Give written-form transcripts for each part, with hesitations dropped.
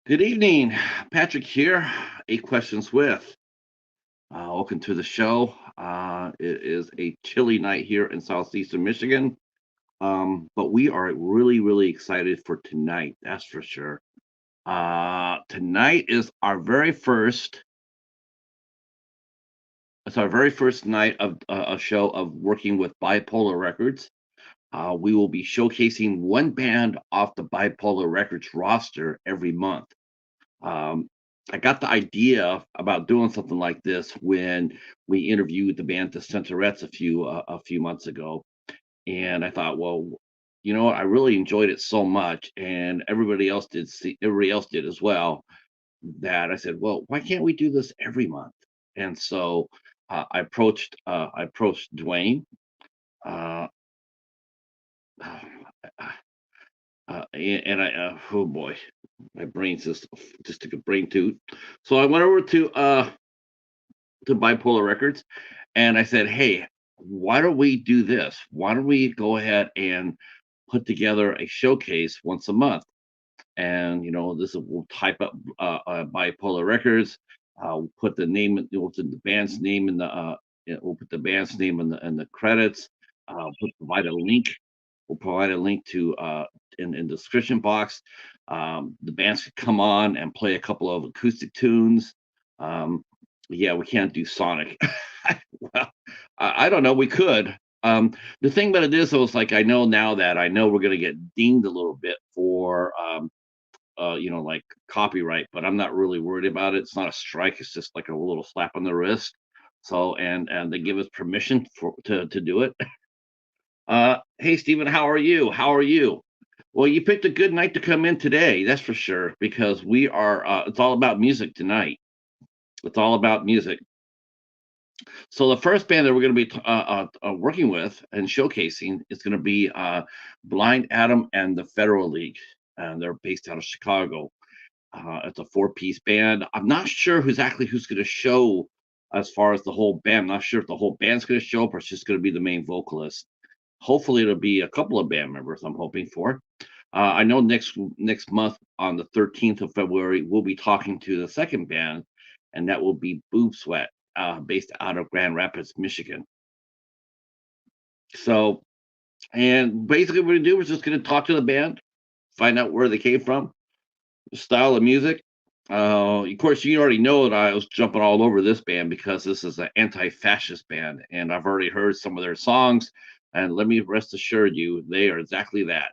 Good evening, Patrick here. 8 questions with. Welcome to the show. It is a chilly night here in southeastern Michigan, but we are really, really excited for tonight. That's for sure. Tonight is our very first. It's our very first night of a show of working with ByPolar Records. We will be showcasing one band off the ByPolar Records roster every month. Um, I got the idea about doing something like this when we interviewed the band The Centaurettes a few months ago, and I thought, well, you know what, I really enjoyed it so much, and everybody else did as well. That I said, well, why can't we do this every month? And so I approached Dwayne. Uh, and oh boy, my brain's just took a brain toot. So I went over to Bipolar Records, and I said, "Hey, why don't we do this? Why don't we go ahead and put together a showcase once a month? And we'll type up Bipolar Records. We'll put we'll put the band's name in the we'll put the band's name in the credits. Provide a link. We'll provide a link to in the description box. The bands could come on and play a couple of acoustic tunes. Um, yeah, we can't do Sonic. Well, I don't know. We could. The thing about it is, though, is like I know now that I know we're going to get dinged a little bit for like copyright, but I'm not really worried about it. It's not a strike. It's just like a little slap on the wrist. So, and they give us permission to do it. Hey, Stephen, how are you? How are you? Well, you picked a good night to come in today, that's for sure, because we are. It's all about music tonight. It's all about music. So the first band that we're going to be working with and showcasing is going to be Blind Adam and the Federal League, and they're based out of Chicago. It's a four-piece band. I'm not sure who's going to show as far as the whole band. I'm not sure if the whole band's going to show up or it's just going to be the main vocalist. Hopefully, it'll be a couple of band members. I'm hoping for. I know next month on the 13th of February we'll be talking to the second band, and that will be Boob Sweat, based out of Grand Rapids, Michigan. So, and basically, what we're gonna do is just gonna talk to the band, find out where they came from, style of music. Of course, you already know that I was jumping all over this band because this is an anti-fascist band, and I've already heard some of their songs. And let me rest assured you, they are exactly that.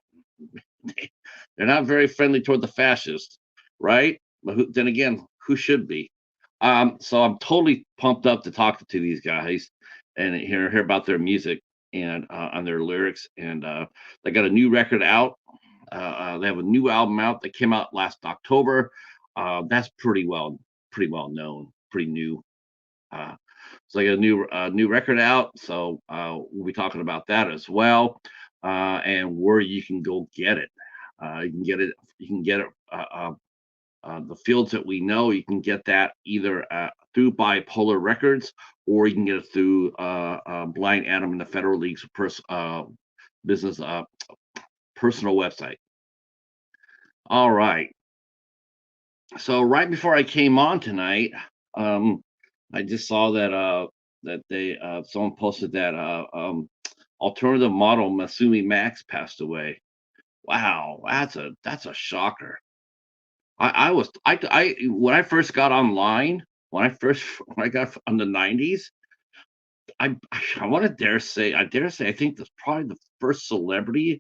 They're not very friendly toward the fascists, right? But then again, who should be? So I'm totally pumped up to talk to these guys and hear about their music and on their lyrics. And they got a new record out. They have a new album out that came out last October. That's pretty well known, pretty new. Uh, so I got a new record out. So we'll be talking about that as well, and where you can go get it. You can get it. You can get it. The fields that we know, you can get that either through Bipolar Records, or you can get it through Blind Adam and the Federal League's business personal website. All right. So right before I came on tonight, um, I just saw that they someone posted that alternative model Masumi Max passed away. Wow, that's a shocker. I when I first got online, when I got on the 90s, I want to dare say I think that's probably the first celebrity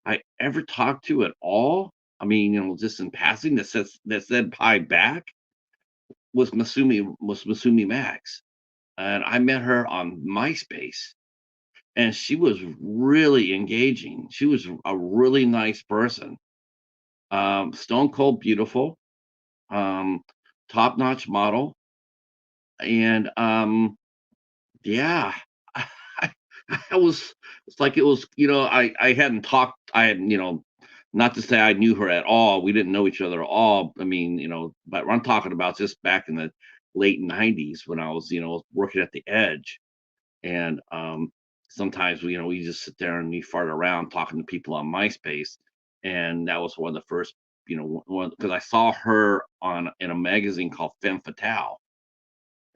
I ever talked to at all. I mean, just in passing that said hi back was Masumi Max, and I met her on MySpace, and she was really engaging. She was a really nice person, stone cold beautiful, um, top notch model, and yeah, I was it's like it was I hadn't talked I had not to say I knew her at all. We didn't know each other at all. I mean, but I'm talking about just back in the late 90s when I was working at the Edge, and sometimes we just sit there and we fart around talking to people on MySpace, and that was one of the first. because I saw her on in a magazine called Femme Fatale,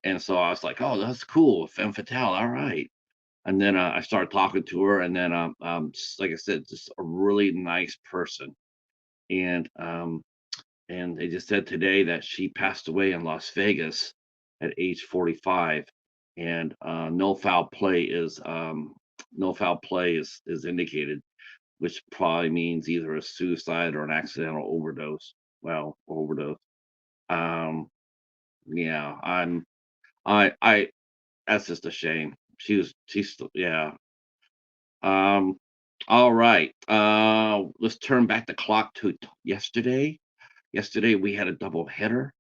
and so I was like, "Oh, that's cool, Femme Fatale, all right." And then I started talking to her, and then like I said, just a really nice person, and they just said today that she passed away in Las Vegas at age 45, and no foul play is indicated, which probably means either a suicide or an accidental overdose. Well, overdose. Um, yeah, I that's just a shame. Yeah. Um, all right. Let's turn back the clock to yesterday. Yesterday we had a double header.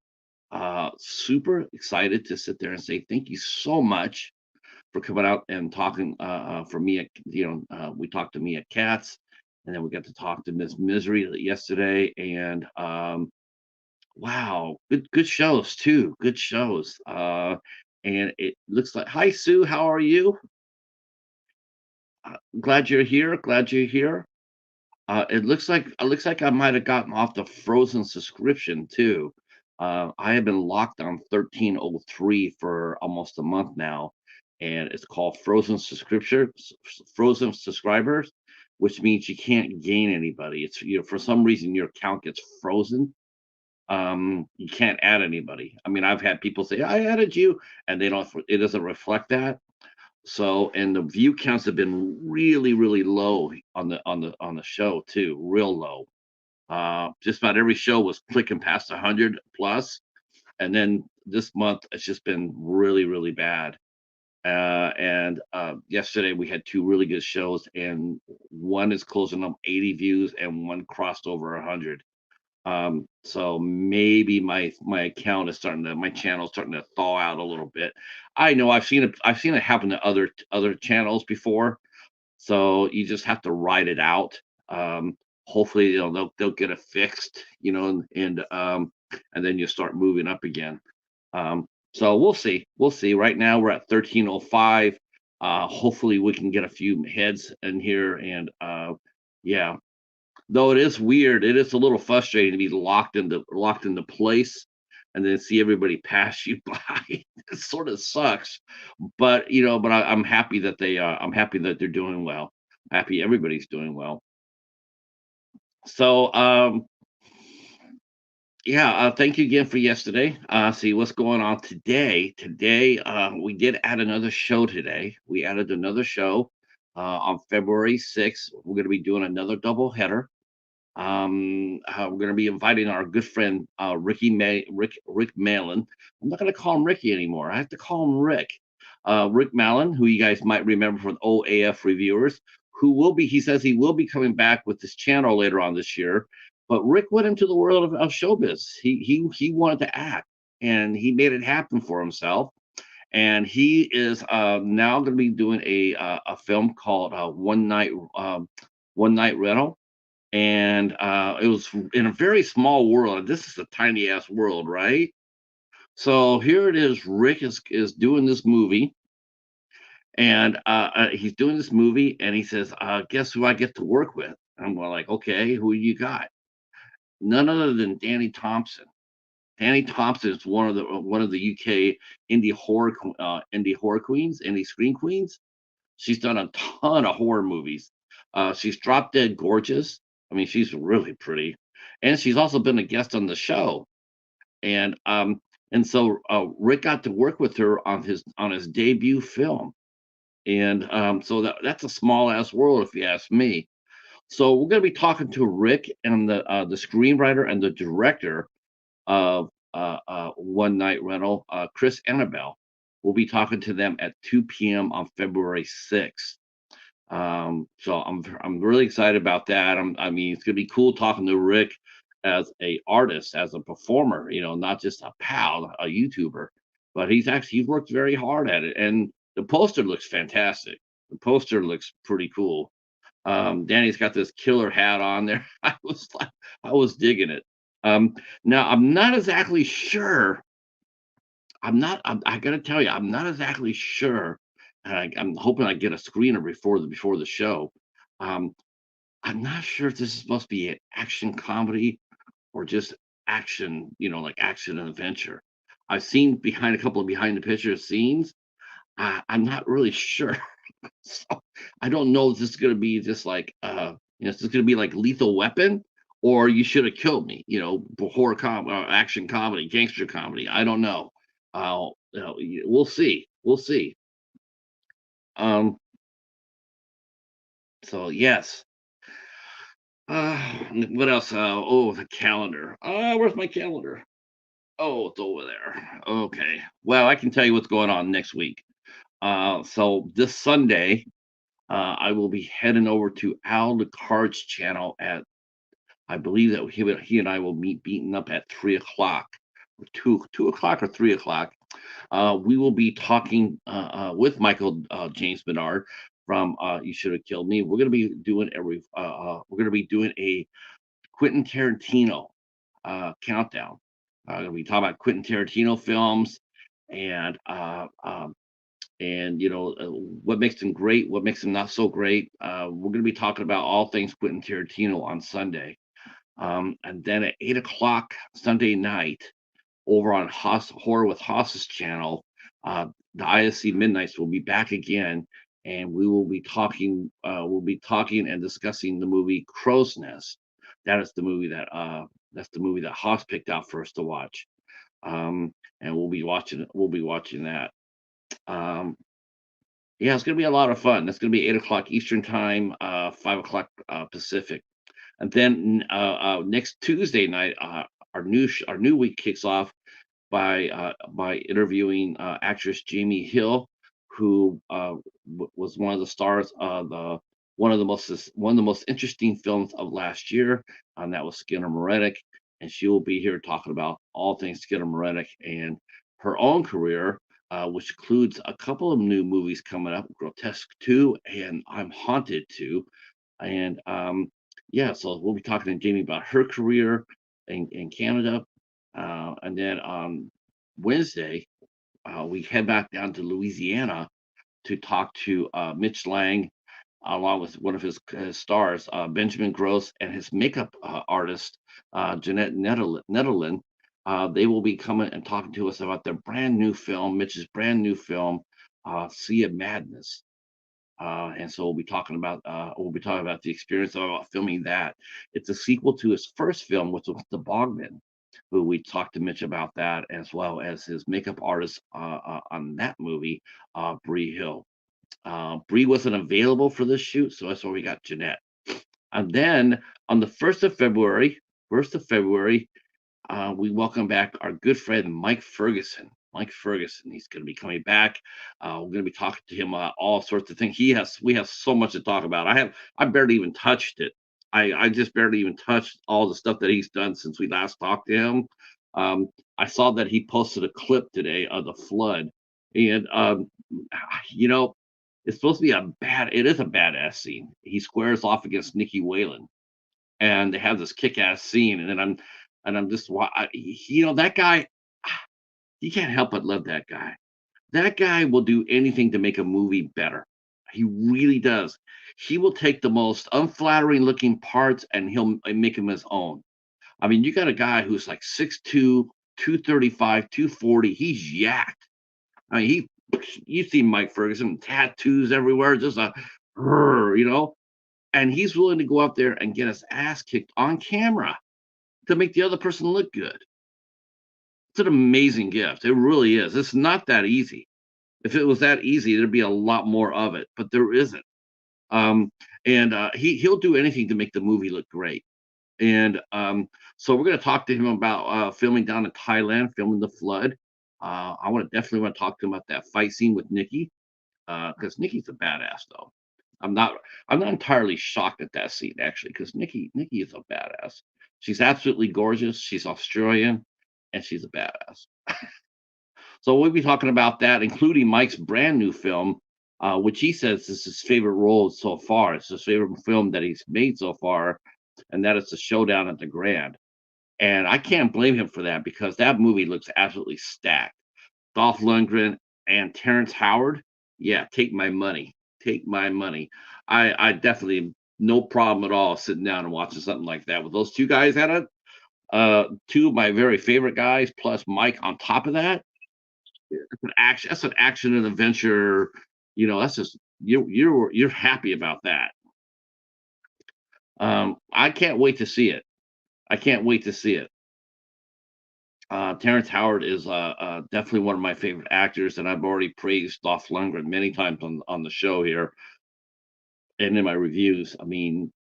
Super excited to sit there and say thank you so much for coming out and talking for me at we talked to me at Cats, and then we got to talk to Miss Misery yesterday, and wow, good shows too, good shows. And it looks like, hi Sue, how are you? Glad you're here, glad you're here. It looks like I might have gotten off the frozen subscription too. I have been locked on 1303 for almost a month now, and it's called frozen subscribers, which means you can't gain anybody. It's for some reason your account gets frozen. You can't add anybody. I mean, I've had people say I added you, and it doesn't reflect that. So, and the view counts have been really, really low on the show too, real low. Just about every show was clicking past 100 plus, and then this month it's just been really, really bad. And yesterday we had two really good shows, and one is closing up 80 views, and one crossed over 100. So maybe my channel is starting to thaw out a little bit. I know I've seen it happen to other channels before, so you just have to ride it out. Hopefully, they'll get it fixed, and then you start moving up again. So we'll see. We'll see. Right now we're at 1305. Hopefully we can get a few heads in here, and yeah, though it is weird, it is a little frustrating to be locked into place and then see everybody pass you by. It sort of sucks, but I'm happy that they're doing well. Happy everybody's doing well. So yeah, thank you again for yesterday. See what's going on today. Today, we did add another show today. We added another show on February 6th. We're going to be doing another double header. We're going to be inviting our good friend Rick Malin. I'm not going to call him Ricky anymore. I have to call him Rick. Rick Malin, who you guys might remember from OAF reviewers, who will be. He says he will be coming back with this channel later on this year. But Rick went into the world of showbiz. He wanted to act, and he made it happen for himself. And he is now going to be doing a film called One Night Rental, and it was in a very small world. This is a tiny ass world, right? So here it is. Rick is doing this movie, and he's doing this movie, and he says, "Guess who I get to work with?" And we're like, "Okay, who you got?" None other than Danny Thompson. Danny Thompson is one of the UK indie horror queens, indie screen queens. She's done a ton of horror movies. She's Drop Dead Gorgeous. I mean, she's really pretty, and she's also been a guest on the show. And so Rick got to work with her on his debut film, and so that's a small ass world if you ask me. So we're going to be talking to Rick and the screenwriter and the director of One Night Rental, Chris Annabelle. We'll be talking to them at 2 p.m. on February 6th. So I'm really excited about that. I mean, it's gonna be cool talking to Rick as a artist, as a performer, not just a pal, a YouTuber, but he's worked very hard at it, and the poster looks fantastic. The poster looks pretty cool. Danny's got this killer hat on there. I was digging it. Now I'm not exactly sure. I gotta tell you, I'm not exactly sure. I'm hoping I get a screener before the show. Um, I'm not sure if this is supposed to be an action comedy or just action, like action and adventure. I've seen behind a couple of behind the picture scenes. I'm not really sure. So I don't know if this is gonna be just like, is this gonna be like Lethal Weapon, or You Should Have Killed Me, action comedy, gangster comedy. I don't know. We'll see. We'll see. Um, so yes. What else? Oh, the calendar. Where's my calendar? Oh, it's over there. Okay. Well, I can tell you what's going on next week. So this Sunday, I will be heading over to Al the Cards channel at, I believe that he and I will meet beaten up at 3 o'clock, or two o'clock or 3 o'clock. We will be talking with Michael James Bernard from You Should Have Killed Me. We're going to be doing a Quentin Tarantino countdown. We talk about Quentin Tarantino films, and what makes them great, what makes them not so great. We're going to be talking about all things Quentin Tarantino on Sunday, and then at 8 o'clock Sunday night over on Horror with Haas's channel, the ISC Midnights will be back again, and we will be talking. We'll be talking and discussing the movie Crow's Nest. That is the movie that Haas picked out for us to watch, and we'll be watching. We'll be watching that. Um, yeah, it's gonna be a lot of fun. That's gonna be 8 o'clock Eastern time, 5 o'clock Pacific, and then next Tuesday night, our new week kicks off by interviewing actress Jamie Hill, who was one of the stars of the one of the most interesting films of last year, and that was Skinner Moretic, and she will be here talking about all things Skinner Moretic and her own career, which includes a couple of new movies coming up, Grotesque 2 and I'm Haunted 2, and yeah, so we'll be talking to Jamie about her career in Canada, and then on Wednesday, we head back down to Louisiana to talk to Mitch Lang, along with one of his stars, Benjamin Gross, and his makeup artist, Jeanette Netherland. They will be coming and talking to us about their brand new film, Mitch's brand new film, Sea of Madness. And so we'll be talking about the experience of filming that. It's a sequel to his first film, which was The Bogman, who we talked to Mitch about that, as well as his makeup artist on that movie, Bree Hill. Bree wasn't available for this shoot, so that's why we got Jeanette. And then on the 1st of February, we welcome back our good friend Mike Ferguson. Mike Ferguson, he's going to be coming back. We're going to be talking to him about all sorts of things. We have so much to talk about. I barely even touched it. I just barely even touched all the stuff that he's done since we last talked to him. I saw that he posted a clip today of the flood, and you know, it's supposed to be it is a badass scene. He squares off against Nikki Whalen, and they have this kick-ass scene, and then I'm just that guy. You can't help but love that guy. That guy will do anything to make a movie better. He really does. He will take the most unflattering looking parts and he'll make them his own. I mean, you got a guy who's like 6'2", 235, 240. He's yacked. I mean, you see Mike Ferguson, tattoos everywhere, just and he's willing to go out there and get his ass kicked on camera to make the other person look good. It's an amazing gift. It really is. It's not that easy. If it was that easy, there'd be a lot more of it, but there isn't. And he'll do anything to make the movie look great. And so we're going to talk to him about filming down in Thailand, filming the flood. I definitely want to talk to him about that fight scene with Nikki, because Nikki's a badass though. I'm not entirely shocked at that scene actually, because Nikki is a badass. She's absolutely gorgeous. She's Australian, and she's a badass. So we'll be talking about that, including Mike's brand new film, which he says is his favorite role so far. It's his favorite film that he's made so far, and that is The Showdown at the Grand. And I can't blame him for that because that movie looks absolutely stacked. Dolph Lundgren and Terrence Howard. Yeah, take my money. Take my money. I definitely no problem at all sitting down and watching something like that with those two guys at it. two of my very favorite guys plus Mike on top of that. It's an action. That's an action and adventure. That's just you're happy about that. I can't wait to see it. I can't wait to see it. Terrence Howard is definitely one of my favorite actors, and I've already praised Dolph Lundgren many times on the show here and in my reviews. I mean,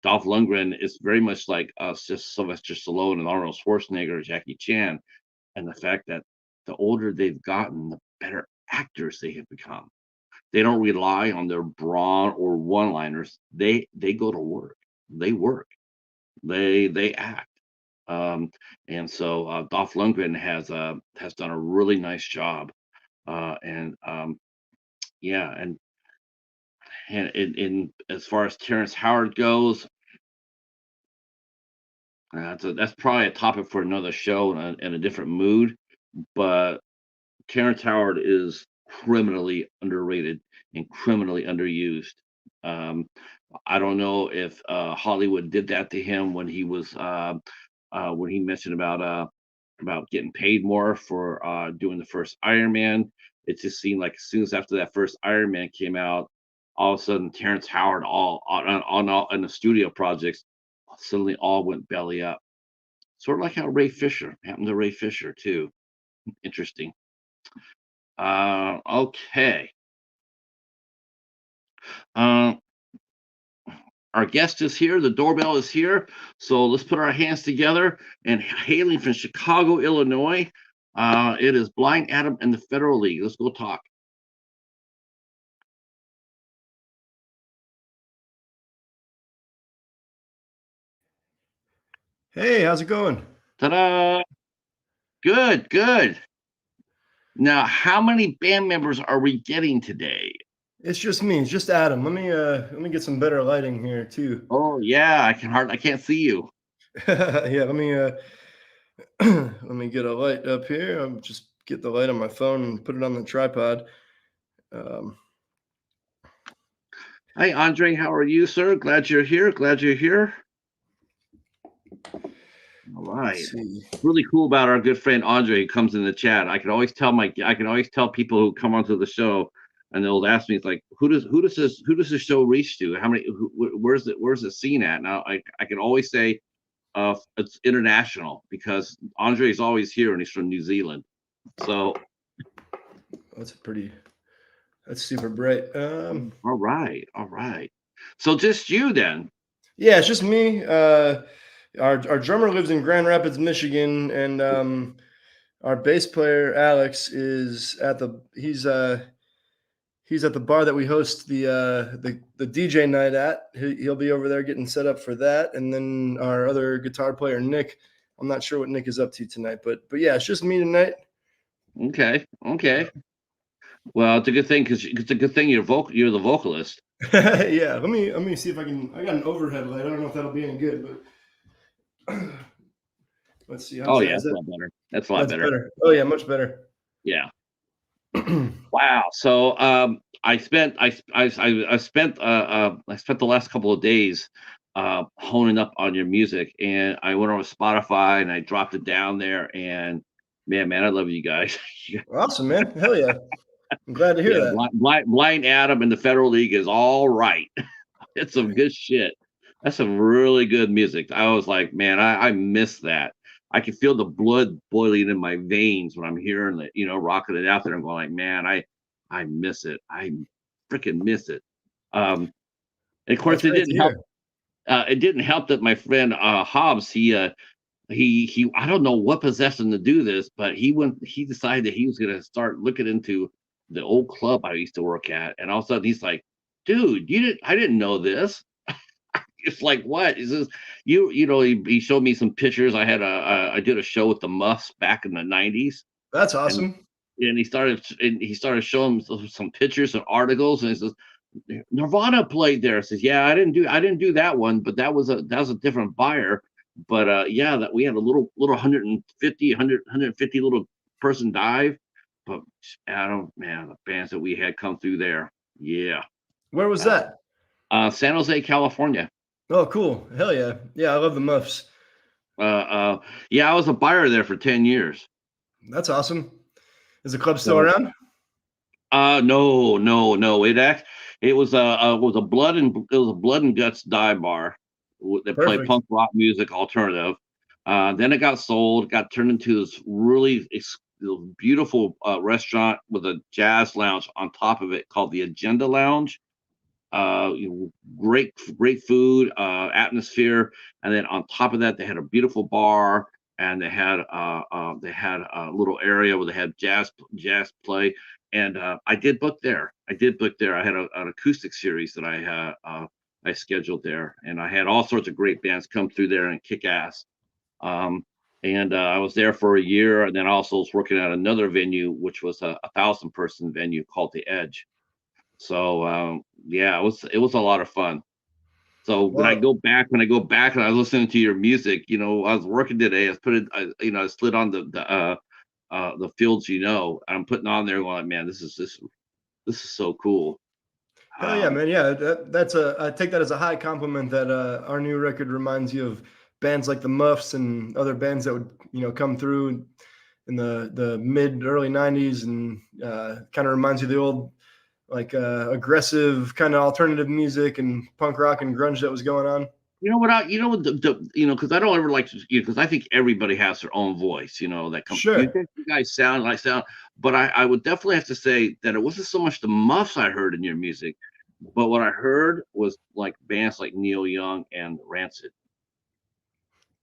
Dolph Lundgren is very much like just Sylvester Stallone and Arnold Schwarzenegger, Jackie Chan, and the fact that the older they've gotten, the better actors they have become. They don't rely on their brawn or one-liners. They go to work. They work. They act. And so Dolph Lundgren has done a really nice job. And yeah, and in as far as Terrence Howard goes, that's probably a topic for another show in a different mood. But Terrence Howard is criminally underrated and criminally underused. Um, I don't know if Hollywood did that to him when he mentioned about getting paid more for doing the first Iron Man. It just seemed like as soon as after that first Iron Man came out, all of a sudden Terrence Howard on the studio projects suddenly all went belly up. Sort of like how Ray Fisher happened to Ray Fisher too. Interesting. Okay. Uh, our guest is here. The doorbell is here. So let's put our hands together. And hailing from Chicago, Illinois, it is Blind Adam and the Federal League. Let's go talk. Hey, how's it going? Ta-da! Good, good. Now, how many band members are we getting today? It's just me. It's just Adam. Let me get some better lighting here too. Oh yeah, I can't see you. Yeah, let me get a light up here. I'll just get the light on my phone and put it on the tripod. Um, Hi, Andre. How are you, sir? Glad you're here. Glad you're here. All right. let's see. Really cool about our good friend Andre who comes in the chat. I can always tell people who come onto the show and they'll ask me, it's like, who does this show reach to? How many where's the scene at? Now I can always say it's international because Andre is always here and he's from New Zealand. So That's super bright. all right, all right. So just you then. Yeah, it's just me. Our drummer lives in Grand Rapids, Michigan, and our bass player Alex is at the he's at the bar that we host the DJ night at. He'll be over there getting set up for that, and then our other guitar player Nick. I'm not sure what Nick is up to tonight, but yeah, it's just me tonight. Okay, okay. Well, it's a good thing because it's a good thing you're the vocalist. Yeah, let me see if I can. I got an overhead light. I don't know if that'll be any good, but let's see. How's Oh that? yeah, Is that's a that lot better. That's a lot that's better. better? Oh yeah, much better. Yeah. Wow. So I spent the last couple of days honing up on your music, and I went over Spotify and I dropped it down there, and man, I love you guys. Awesome, man. Hell yeah. I'm glad to hear Yeah, that. Blind Adam and the Federal League is all right. It's some good shit. That's some really good music. I was like, man, I miss that. I can feel the blood boiling in my veins when I'm hearing it, rocking it out there. I'm going like, man, I miss it. I freaking miss it. And of course, That's it great to didn't help. hear. It didn't help that my friend Hobbs, he I don't know what possessed him to do this, but he decided that he was gonna start looking into the old club I used to work at, and all of a sudden he's like, dude, I didn't know this. It's like, what is this? He showed me some pictures. I did a show with the Muffs back in the 90s, That's and awesome. he started showing some pictures and articles, and he says Nirvana played there. I says, yeah, I didn't do that one, but that was a different buyer. But yeah, that we had a little 150 little person dive. But Adam, man, the bands that we had come through there, yeah. Where was Uh, that? San Jose, California. Oh, cool. Hell yeah. Yeah, I love the Muffs. Yeah, I was a buyer there for 10 years. That's awesome. Is the club still So, around? no, no, no. It was a blood and guts dive bar that played Perfect. punk rock music, alternative. Then it got sold, got turned into this beautiful restaurant with a jazz lounge on top of it called the Agenda Lounge. You know, great food, atmosphere, and then on top of that, they had a beautiful bar, and they had a little area where they had jazz play, and I did book there. I did book there. I had an acoustic series that I scheduled there, and I had all sorts of great bands come through there and kick ass. Um, and I was there for a year, and then I also was working at another venue, which was a 1,000-person venue called the Edge. So yeah, it was a lot of fun. So Well, when I go back and I was listening to your music, you know, I was working today. I slid on the fields, you know, I'm putting on there going, like, man, this is so cool. hell yeah, Um, man. Yeah, that's a. I take that as a high compliment that our new record reminds you of bands like the Muffs and other bands that would come through in the mid early '90s, and kind of reminds you of the old like aggressive kind of alternative music and punk rock and grunge that was going on. you know what? You know, because I don't ever like to, because I think everybody has their own voice. You know, that come. You Sure. think you guys sound like sound, but I would definitely have to say that it wasn't so much the Muffs I heard in your music, but what I heard was like bands like Neil Young and Rancid.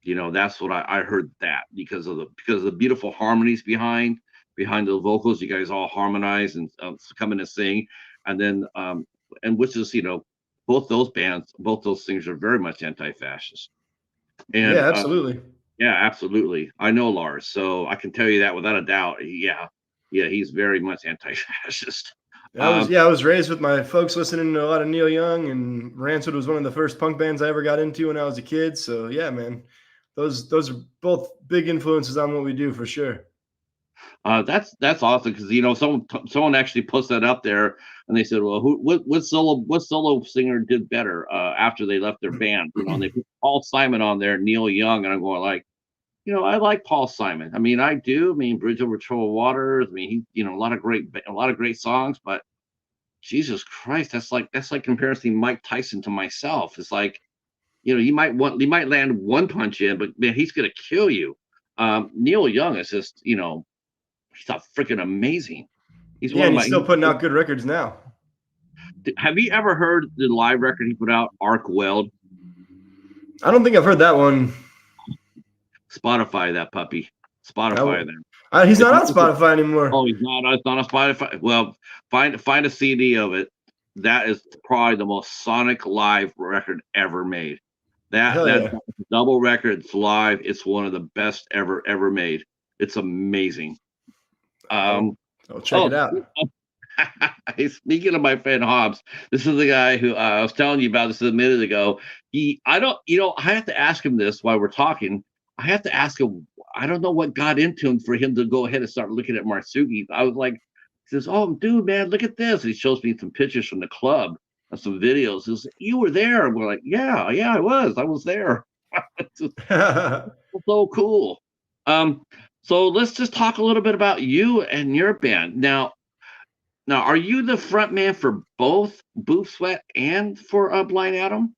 You know, that's what I heard, that because of the beautiful harmonies behind the vocals. You guys all harmonize and come in and sing, and then and which is, you know, both those things are very much anti-fascist. And Yeah, absolutely. yeah, absolutely. I know Lars, so I can tell you that without a doubt. Yeah, yeah, he's very much anti-fascist. Um, I was raised with my folks listening to a lot of Neil Young, and Rancid was one of the first punk bands I ever got into when I was a kid. So yeah, man, those are both big influences on what we do for sure. that's awesome because, you know, someone actually puts that up there, and they said, well, what solo singer did better after they left their band? You know, and they put Paul Simon on there, Neil Young, and I'm going like, you know, I like Paul Simon. I mean, I do. I mean, Bridge Over Troubled Waters. I mean, he, you know, a lot of great songs, but Jesus Christ, that's like comparing Mike Tyson to myself. It's like, you know, you might land one punch in, but man, he's gonna kill you. Neil Young is just, you know, he's not freaking amazing. He's Yeah, one of and my. he's still putting out good records now. Have you ever heard the live record he put out, Arc Weld? I don't think I've heard that one. Spotify that puppy. Spotify that. He's It's, not on it's a, Spotify anymore. oh, he's not. It's not on Spotify. Well, find a CD of it. That is probably the most sonic live record ever made. Hell That yeah, double record, it's live. It's one of the best ever made. It's amazing. I'll, Um. I'll check it Oh, out. speaking of my friend Hobbs, this is the guy who I was telling you about this a minute ago. I don't, you know, I have to ask him this while we're talking. I have to ask him. I don't know what got into him for him to go ahead and start looking at Marsuki. I was like, he says, "Oh, dude, man, look at this." He shows me some pictures from the club and some videos. He says, "You were there." And we're like, "Yeah, yeah, I was. I was there." It's just so cool. Um, so let's just talk a little bit about you and your band now. Now, are you the front man for both Boob Sweat and for Blind Adam?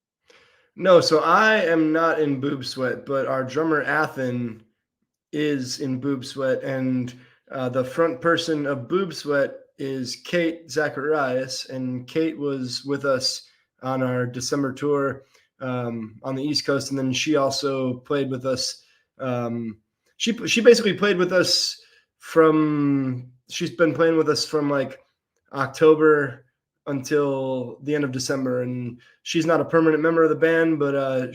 No, so I am not in Boob Sweat, but our drummer Athen is in Boob Sweat, and the front person of Boob Sweat is Kate Zacharias, and Kate was with us on our December tour on the East Coast, and then she also played with us. She basically played with us from. She's been playing with us from like October until the end of December, and she's not a permanent member of the band, but I'm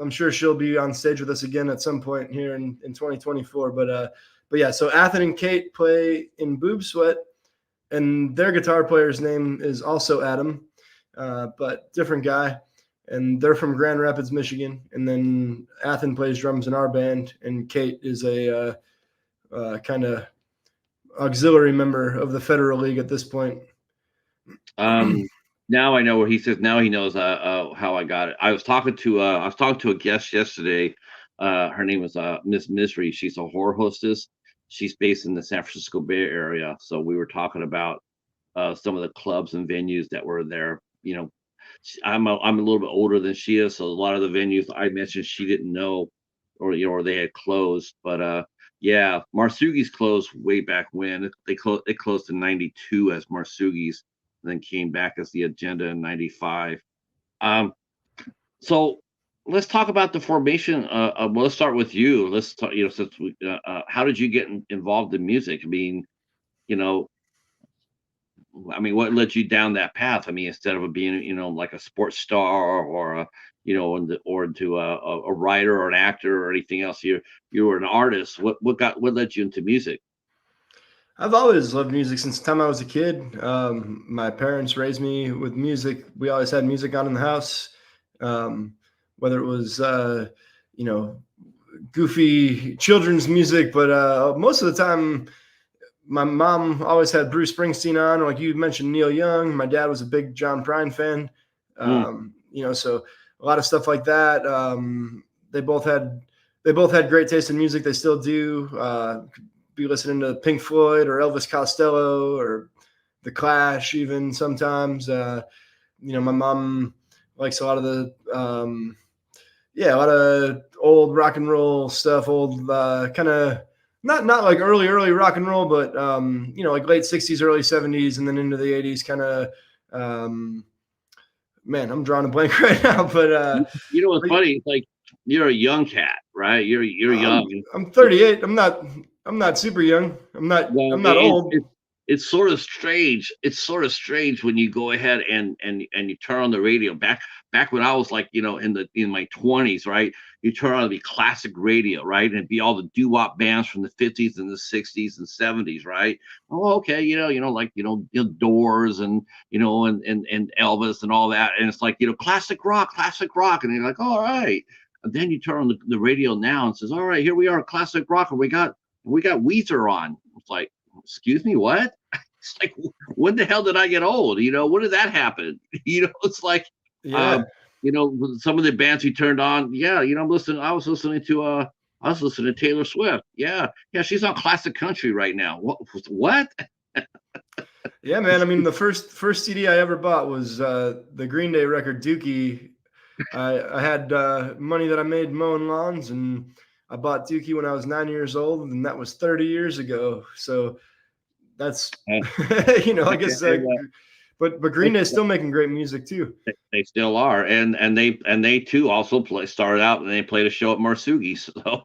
sure she'll be on stage with us again at some point here in 2024. But yeah, so Athen and Kate play in Boob Sweat, and their guitar player's name is also Adam, but different guy. And they're from Grand Rapids, Michigan. And then Athen plays drums in our band, and Kate is a kind of auxiliary member of the Federal League at this point. Um, now I know where he says. Now he knows how I got it. I was talking to a guest yesterday Her name was Miss Misery. She's a horror hostess. She's based in the San Francisco Bay Area. So we were talking about some of the clubs and venues that were there. I'm a little bit older than she is, so a lot of the venues I mentioned she didn't know, or they had closed. But yeah, Marsugi's closed way back when. It closed in '92 as Marsugi's, and then came back as the Agenda in '95. Um, so let's talk about the formation. Well, let's start with you. Let's talk. Since how did you get involved in music? You know, what led you down that path? Instead of being, like a sports star or or into a writer or an actor or anything else, you were an artist. What led you into music? I've always loved music since the time I was a kid. My parents raised me with music. We always had music on in the house, um, whether it was, you know, goofy children's music, but most of the time, my mom always had Bruce Springsteen on. Like you mentioned, Neil Young. My dad was a big John Prine fan. Mm, So a lot of stuff like that. They both had they both had great taste in music. They still do. Be listening to Pink Floyd or Elvis Costello or The Clash, even sometimes. My mom likes a lot of a lot of old rock and roll stuff, old kind of not like early rock and roll, but like late '60s, early '70s, and then into the '80s, kind of. Um, Man, I'm drawing a blank right now, you know what's but funny? It's like you're a young cat, right? You're I'm young. I'm 38. I'm not super young. I'm not Well, I'm not old. it's sort of strange. It's sort of strange when you go ahead and you turn on the radio. Back when I was like, in my 20s, right? You turn on the classic radio, right? And it'd be all the doo-wop bands from the 50s and the 60s and 70s, right? Oh, okay, like Doors and and Elvis and all that. And it's like, classic rock. And you're like, all right. And then you turn on the radio now and says, all right, here we are, classic rock, and we got Weezer on. It's like, excuse me, what? It's like, when the hell did I get old? When did that happen? It's like, Yeah, um, with some of the bands he turned on. Yeah, I was listening to Taylor Swift. Yeah, yeah, she's on classic country right now. What? yeah, man. I mean, the first CD I ever bought was the Green Day record Dookie. I had money that I made mowing lawns, and I bought Dookie when I was 9 years old, and that was 30 years ago. So that's, Uh, I and, guess, and, but Green Day is still making great music too. they still are, and they too also started out and they played a show at Marsugi. So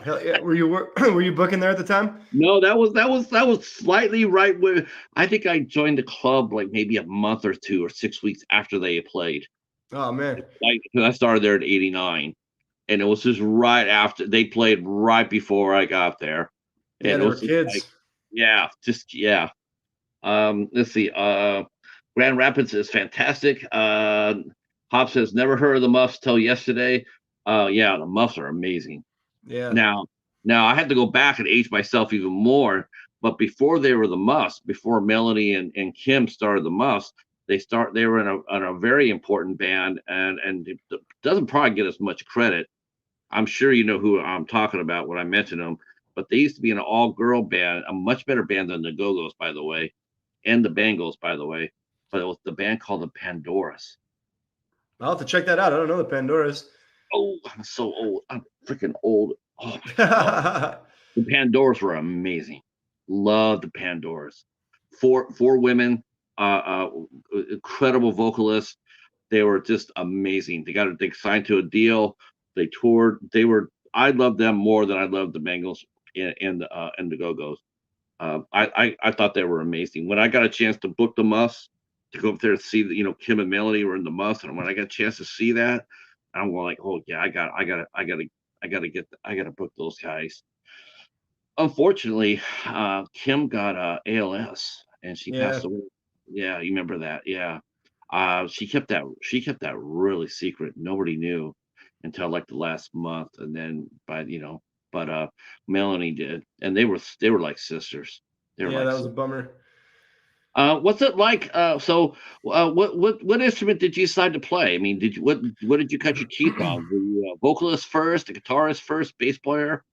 Hell yeah, were you booking there at the time? no, that was slightly right where I think I joined the club like maybe a month or 2 or 6 weeks after they had played. Oh man, Like, 'cause I started there in '89, and it was just right after they played right before I got there, yeah, and it they were was just like, kids. yeah, just yeah. Let's see. Grand Rapids is fantastic. Hop says never heard of the Muffs till yesterday. Yeah, the Muffs are amazing. Yeah, Now, now I had to go back and age myself even more. But before they were the Muffs, before Melanie and Kim started the Muffs, they were in a very important band, and it doesn't probably get as much credit. I'm sure you know who I'm talking about when I mention them. But they used to be an all-girl band, a much better band than the Go-Go's, by the way, and the Bangles, by the way. But it was the band called the Pandoras. I'll have to check that out. I don't know the Pandoras. Oh, I'm so old. I'm freaking old. Oh my God. The Pandoras were amazing. Love the Pandoras. Four women, incredible vocalists. They were just amazing. They signed to a deal. They toured. I loved them more than I loved the Bengals and the Go Go's. I thought they were amazing. When I got a chance to book the Muffs to go up there to see Kim and Melanie were in the Muffs, and when I got a chance to see that, I'm like, oh yeah, I gotta book those guys. Unfortunately, Kim got ALS and she Yeah, passed away. Yeah, you remember that? Yeah. She kept that really secret. Nobody knew until like the last month, and then but Melanie did, and they were like sisters. They were yeah, like that was a bummer. What's it like? What instrument did you decide to play? I mean, what did you cut your teeth on? The vocalist first, the guitarist first, bass player?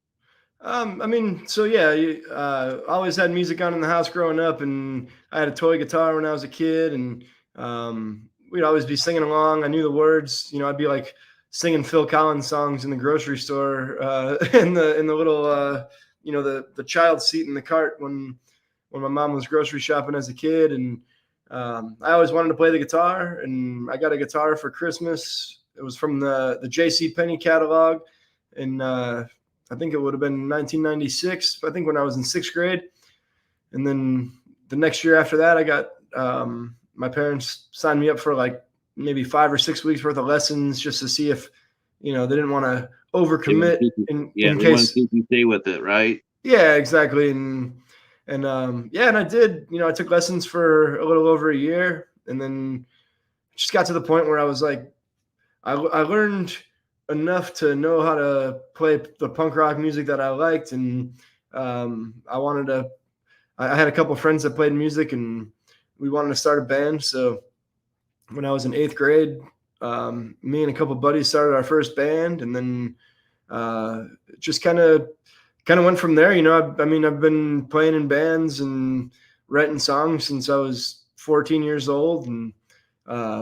I mean, so yeah, I always had music on in the house growing up, and I had a toy guitar when I was a kid, and we'd always be singing along. I knew the words. I'd be like singing Phil Collins songs in the grocery store, in the little, the child seat in the cart when my mom was grocery shopping as a kid, and I always wanted to play the guitar, and I got a guitar for Christmas. It was from the J.C. Penney catalog, and I think it would have been 1996. I think when I was in sixth grade, and then the next year after that, I got my parents signed me up for like maybe 5 or 6 weeks worth of lessons just to see if they didn't want to overcommit in They want to case. keep you stay with it, right? Yeah, exactly. And I did. I took lessons for a little over a year, and then just got to the point where I was like, I learned enough to know how to play the punk rock music that I liked, and I wanted to. I had a couple of friends that played music, and we wanted to start a band. So when I was in eighth grade, me and a couple of buddies started our first band, and then just kind of went from there. I mean, I've been playing in bands and writing songs since I was 14 years old, and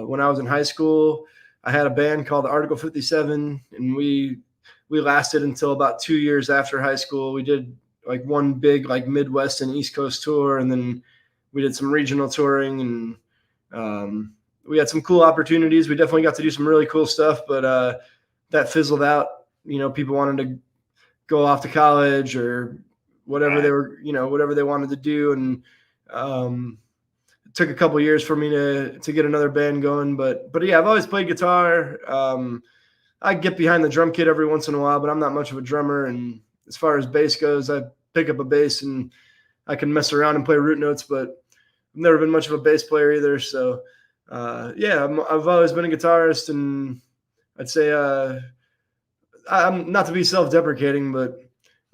when I was in high school, I had a band called Article 57, and we lasted until about 2 years after high school. We did like one big like Midwest and East Coast tour, and then we did some regional touring, and we had some cool opportunities. We definitely got to do some really cool stuff, but that fizzled out. People wanted to go off to college or whatever Right. they were, whatever they wanted to do, and it took a couple years for me to get another band going. But yeah, I've always played guitar. I get behind the drum kit every once in a while, but I'm not much of a drummer. And as far as bass goes, I pick up a bass and I can mess around and play root notes, but I've never been much of a bass player either. So yeah, I've always been a guitarist, and I'd say I'm not to be self-deprecating, but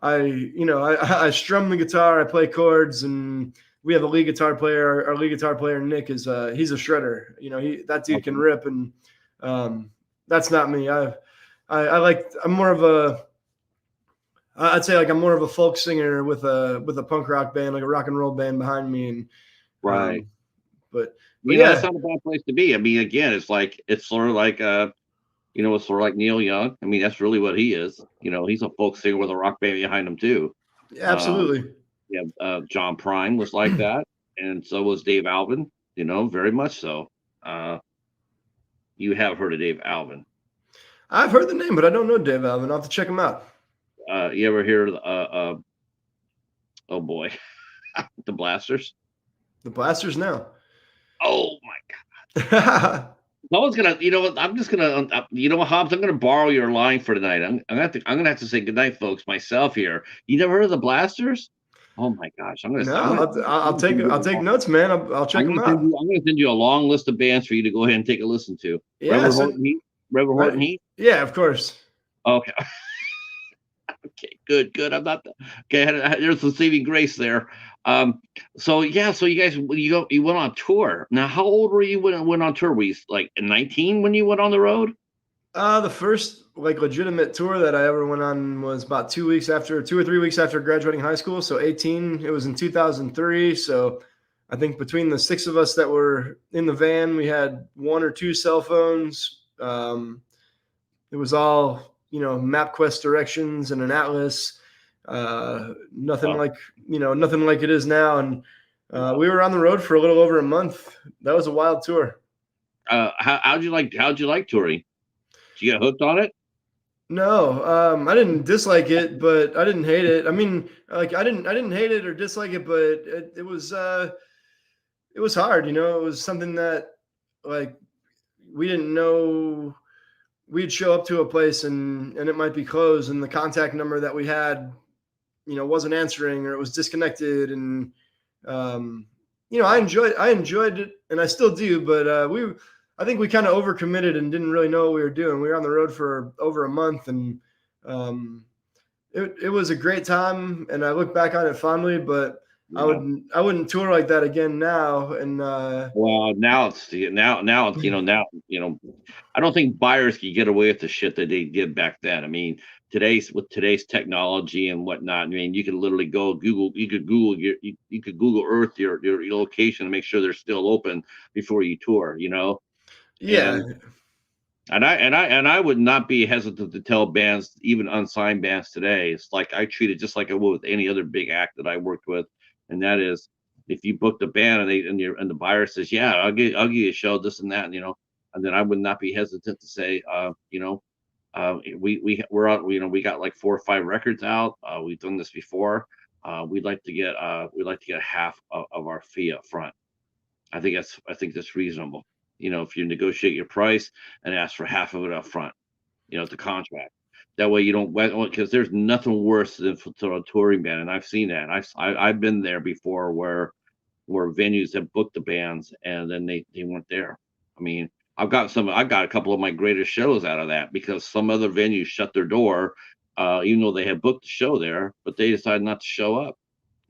I strum the guitar, I play chords, and we have a lead guitar player. Our lead guitar player Nick is he's a shredder. That dude can Okay. rip, and that's not me. I'm more of a I'd say like I'm more of a folk singer with a punk rock band, like a rock and roll band behind me, and Right. um, but That's yeah, not a bad place to be. I mean, again, it's sort of like it's sort of like Neil Young. I mean, that's really what he is. He's a folk singer with a rock band behind him too. Um, absolutely. yeah, John Prine was like that, and so was Dave Alvin. Very much so. Uh, you have heard of Dave Alvin? I've heard the name, but I don't know Dave Alvin. I'll have to check him out. You ever hear? Oh boy, the Blasters. The Blasters now. Oh my I was gonna, what? I'm just gonna, Hobbs. I'm gonna borrow your line for tonight. I'm gonna have to say goodnight, folks. Myself here. You never heard of the Blasters? Oh my gosh, I'm gonna, No, I'm gonna, I'll I'm gonna take send you I'll a take long, notes, man. I'll check them out. I'm gonna send you a long list of bands for you to go ahead and take a listen to. Yeah, Reverend so Horton Heat. Reverend Horton right. Heat. Yeah, of course. Okay, okay, good, good. I'm not. Okay, there's the saving grace there. Um, so yeah, so you guys, you went on tour. Now, how old were you when you went on tour? Were you like 19 when you went on the road? The first like legitimate tour that I ever went on was about 2 or 3 weeks after graduating high school. So 18. It was in 2003. So I think between the six of us that were in the van, we had one or two cell phones. It was all MapQuest directions and an atlas. Nothing Oh, like nothing like it is now. And wow. we were on the road for a little over a month. That was a wild tour. How'd you like touring? Did you get hooked on it? No, I didn't dislike it, but I didn't hate it. I mean, like I didn't hate it or dislike it, but it was hard. It was something that like we didn't know. We'd show up to a place and it might be closed, and the contact number that we had wasn't answering, or it was disconnected, and I enjoyed it, and I still do, but I think we kind of overcommitted and didn't really know what we were doing. We were on the road for over a month, and it was a great time, and I look back on it fondly, but I Yeah. wouldn't tour like that again now. And Well, now it's I don't think buyers can get away with the shit that they did back then. I mean, today's technology and whatnot. I mean, you can literally go Google. You could Google Earth your location and make sure they're still open before you tour. yeah, And and I would not be hesitant to tell bands, even unsigned bands today. It's like I treat it just like I would with any other big act that I worked with, and that is, if you booked a band and the buyer says, yeah, I'll give you a show, this and that, and then I would not be hesitant to say, we're out, we got like 4 or 5 records out. We've done this before. We'd like to get half of our fee up front. I think that's reasonable. If you negotiate your price and ask for half of it up front, the contract. That way you don't, because there's nothing worse than for a touring band, and I've seen that. And I've been there before where venues have booked the bands and then they weren't there. I mean, I got a couple of my greatest shows out of that because some other venues shut their door, even though they had booked the show there, but they decided not to show up.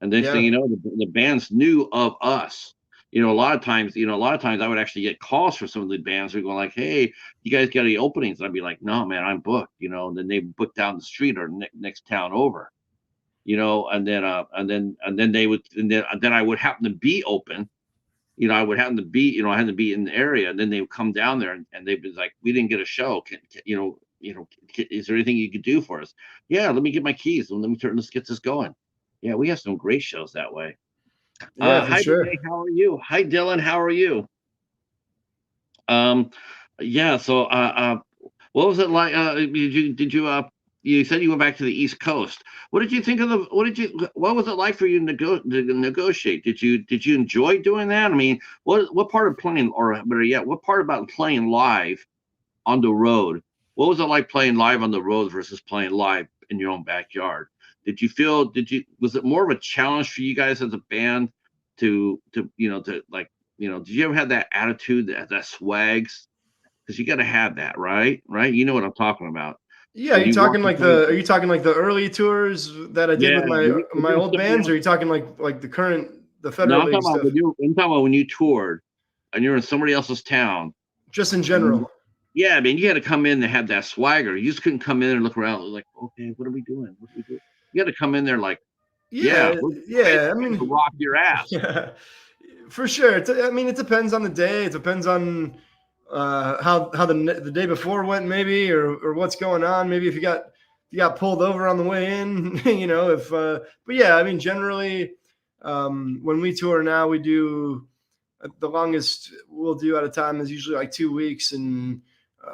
And next thing yeah, you know, the bands knew of us. A lot of times I would actually get calls from some of the bands who are going like, "Hey, you guys got any openings?" And I'd be like, "No, man, I'm booked." And then they book down the street or next town over. And then they would, and then I would happen to be open. I had to be in the area, and then they would come down there and they'd be like, "We didn't get a show. Is there anything you could do for us?" Yeah, let me get my keys and let's get this going. Yeah, we have some great shows that way. yeah, for Hi, sure. Renee. How are you? Hi, Dylan. How are you? Um, yeah. So, what was it like? You said you went back to the East Coast. What did you think of the? What was it like for you to negotiate? Did you enjoy doing that? I mean, what part of playing, or better yet, what part about playing live on the road? What was it like playing live on the road versus playing live in your own backyard? Was it more of a challenge for you guys as a band did you ever have that attitude, that swags? Because you got to have that, right? Right? You know what I'm talking about. Yeah, When you walk in front of, are you talking like the early tours that I did yeah, with when my you're old somebody bands? Or else. are you talking like the No, federal league stuff? I'm talking about when you toured and you're in somebody else's town. Just in And general. yeah, I mean, you had to come in to have that swagger. You just couldn't come in and look around like, okay, what are we doing? What do we do? You had to come in there like, yeah, Yeah, we're yeah. I ready to mean, rock your ass. yeah, for sure. I mean, it depends on the day. It depends on how the day before went, maybe, or what's going on. Maybe if you got pulled over on the way in, If but yeah, I mean, generally, when we tour now, we do the longest we'll do at a time is usually like 2 weeks, and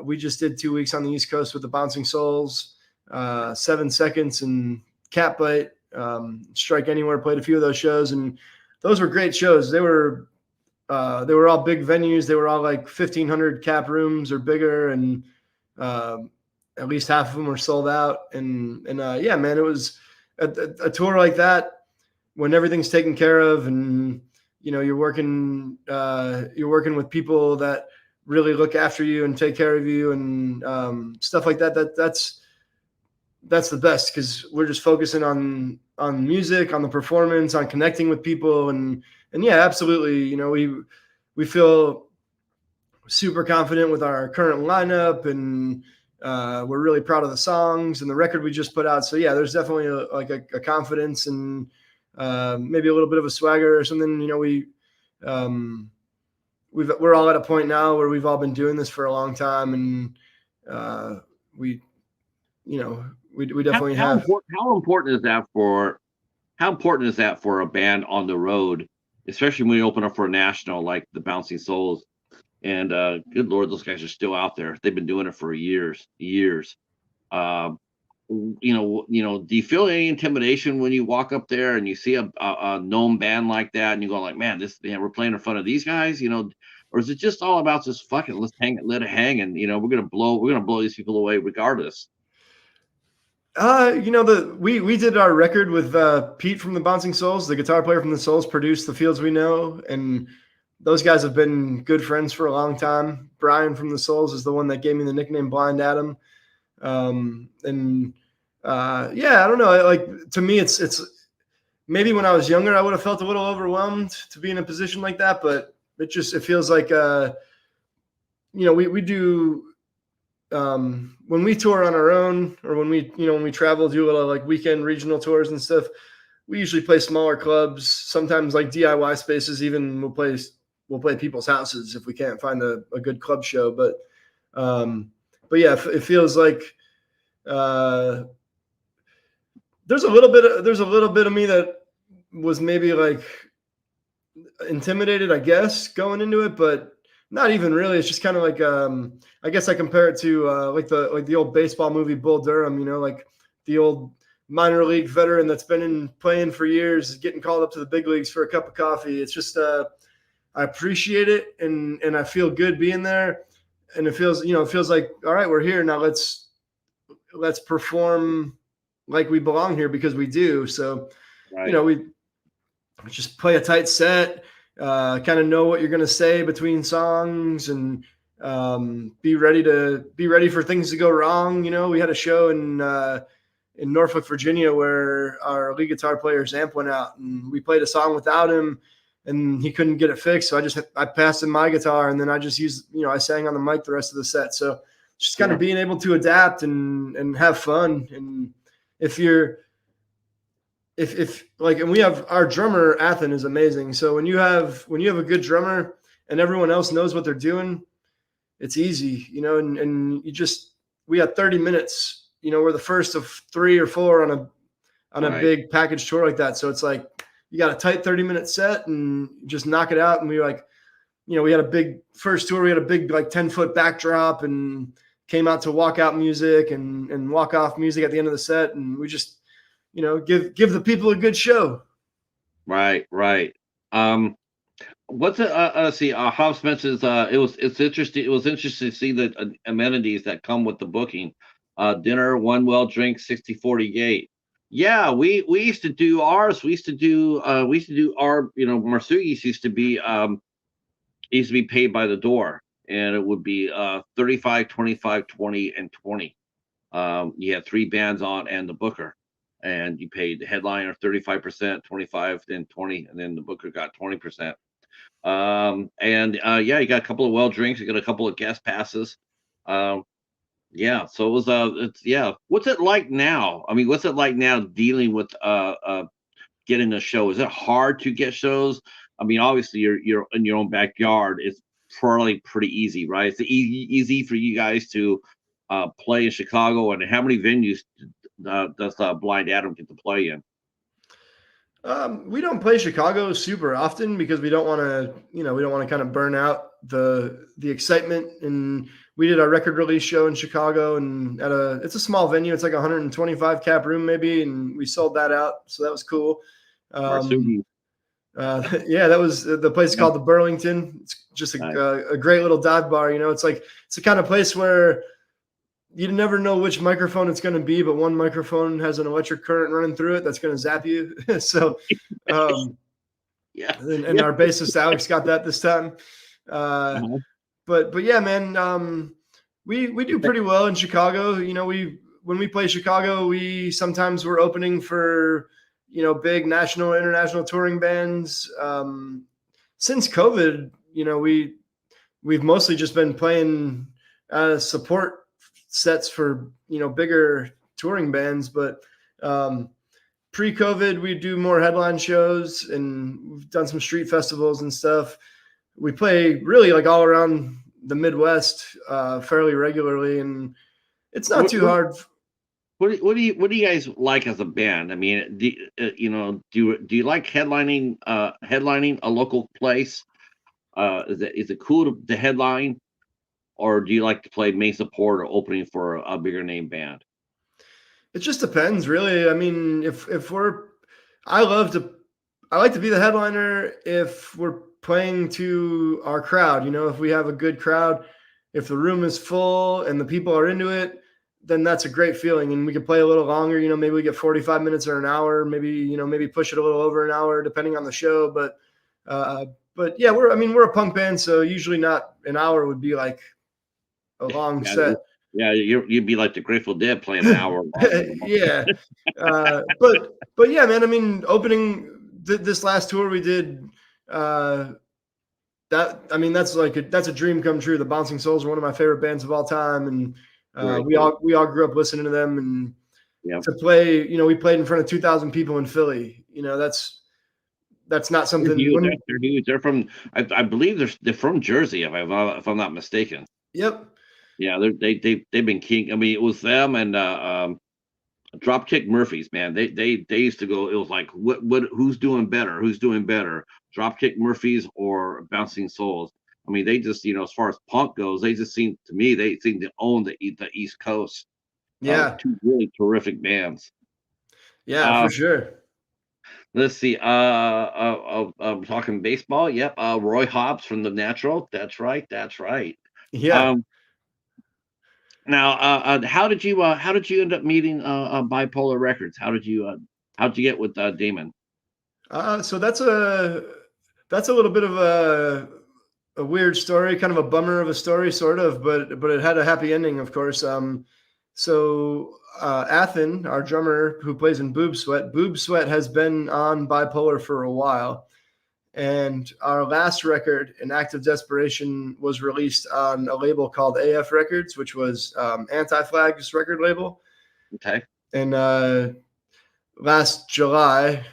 we just did 2 weeks on the East Coast with the Bouncing Souls, 7 Seconds, and Catbite. Strike Anywhere played a few of those shows, and those were great shows. They were all big venues. They were all like 1,500 cap rooms or bigger, and uh, at least half of them were sold out. And yeah, man, it was a tour like that when everything's taken care of, and you're working with people that really look after you and take care of you, and stuff like that. That's the best, because we're just focusing on music, on the performance, on connecting with people, and yeah, absolutely. We feel super confident with our current lineup, and we're really proud of the songs and the record we just put out. So yeah, there's definitely a confidence, and maybe a little bit of a swagger or something. Um, we're all at a point now where we've all been doing this for a long time, and we we How, definitely how have. important how important is that for a band on the road, especially when you open up for a national like the Bouncing Souls? And good Lord, those guys are still out there. They've been doing it for years, years. Um, do you feel any intimidation when you walk up there and you see a known band like that, and you go like, man, we're playing in front of these guys, or is it just all about just fuck it, let's let it hang, and we're gonna blow these people away regardless? We did our record with Pete from the Bouncing Souls, the guitar player from the Souls, produced The Fields We Know, and those guys have been good friends for a long time. Brian from the Souls is the one that gave me the nickname Blind Adam. And yeah, I don't know. Like, to me, maybe when I was younger, I would have felt a little overwhelmed to be in a position like that. But it feels like, we do, when we tour on our own, or when we travel, do a lot of like weekend regional tours and stuff. We usually play smaller clubs, sometimes like DIY spaces. Even we'll play people's houses if we can't find a good club show. But yeah, it feels like, uh, there's a little bit of me that was maybe like intimidated, I guess, going into it, but not even really. It's just kind of like, I guess I compare it to, like the old baseball movie Bull Durham. Like the old minor league veteran that's been playing for years, getting called up to the big leagues for a cup of coffee. It's just, I appreciate it, and I feel good being there, and it feels like, all right, we're here now. Let's perform like we belong here, because we do. So, Right. we just play a tight set, kind of know what you're going to say between songs, and, be ready for things to go wrong. We had a show in Norfolk, Virginia, where our lead guitar player's amp went out, and we played a song without him, and he couldn't get it fixed. So I passed him my guitar, and then I just used, I sang on the mic the rest of the set. So just kind of being able to adapt and have fun. And if you're, if like, and we have our drummer Athen is amazing. So when you have a good drummer and everyone else knows what they're doing, it's easy, and we had 30 minutes. We're the first of 3 or 4 on a big package tour like that. So it's like, you got a tight 30-minute set and just knock it out. And we we had a big first tour. We had a big, like, 10-foot backdrop, and came out to walkout music and walk off music at the end of the set. And we just, give the people a good show. Right. What's it? See, Hobbs mentions it's interesting. It was interesting to see the amenities that come with the booking. Dinner, one well drink, 60/40 gate. Yeah, we used to do ours. We used to do our, Marsugis used to be paid by the door, and it would be 35, 25, 20, and 20. You had 3 bands on and the booker, and you paid the headliner 35%, 25, then 20, and then the booker got 20%. And yeah, you got a couple of well drinks, you got a couple of guest passes. Um, yeah, so it was it's yeah. What's it like now? I mean, what's it like now dealing with getting a show? Is it hard to get shows? I mean, obviously you're in your own backyard. It's probably pretty easy, right? It's easy for you guys to play in Chicago. And how many venues does Blind Adam get to play in? We don't play Chicago super often, because we don't want to kind of burn out the excitement. And we did our record release show in Chicago, and it's a small venue. It's like 125 cap room maybe, and we sold that out. So that was cool. Marsuki. Yeah, that was the place Yeah. called the Burlington. It's just Nice. a great little dive bar. It's the kind of place where you never know which microphone it's going to be, but one microphone has an electric current running through it that's going to zap you. So, Yeah. and our bassist Alex got that this time. Uh-huh. But yeah, man, we do pretty well in Chicago. When we play Chicago, we're opening for, big national, international touring bands. Since COVID, we've mostly just been playing support sets for, bigger touring bands. But pre-COVID, we do more headline shows, and we've done some street festivals and stuff. We play really like all around the Midwest fairly regularly, and it's not too hard. What do you guys like as a band? I mean, do you like headlining a local place? Is it cool to headline, or do you like to play main support or opening for a bigger name band? It just depends, really. I mean, I love to, I like to be the headliner if we're playing to our crowd. If we have a good crowd, if the room is full and the people are into it, then that's a great feeling. And we can play a little longer. Maybe we get 45 minutes or an hour. Maybe push it a little over an hour, depending on the show. But yeah, we're a punk band, so usually not an hour would be like a long Yeah, set. Yeah, you'd be like the Grateful Dead playing an hour long. Yeah, but yeah, man. I mean, opening this last tour we did, that I mean, that's a dream come true. The Bouncing Souls are one of my favorite bands of all time, and Very we cool. all grew up listening to them. And Yep. to play, we played in front of 2,000 people in Philly. That's not They're something huge. when. They're huge. They're from, I believe they're from Jersey, if I'm not mistaken. Yep. Yeah, they've been king. I mean, it was them and Dropkick Murphys, man. They used to go. It was like who's doing better? Who's doing better? Dropkick Murphys or Bouncing Souls? I mean, they just as far as punk goes, they just seem to me they seem to own the East Coast. Yeah. Two really terrific bands. Yeah, Uh, for sure. let's see. Talking baseball. Yep. Roy Hobbs from The Natural. That's right. That's right. Yeah. Um, Now, how did you end up meeting Bipolar Records? How'd you get with Damon? So that's a little bit of a weird story, kind of a bummer of a story, sort of, but it had a happy ending, of course. So Athen, our drummer who plays in Boob Sweat has been on Bipolar for a while, and our last record, "An Act of Desperation," was released on a label called AF Records, which was Anti-Flag's record label, Okay, and last July,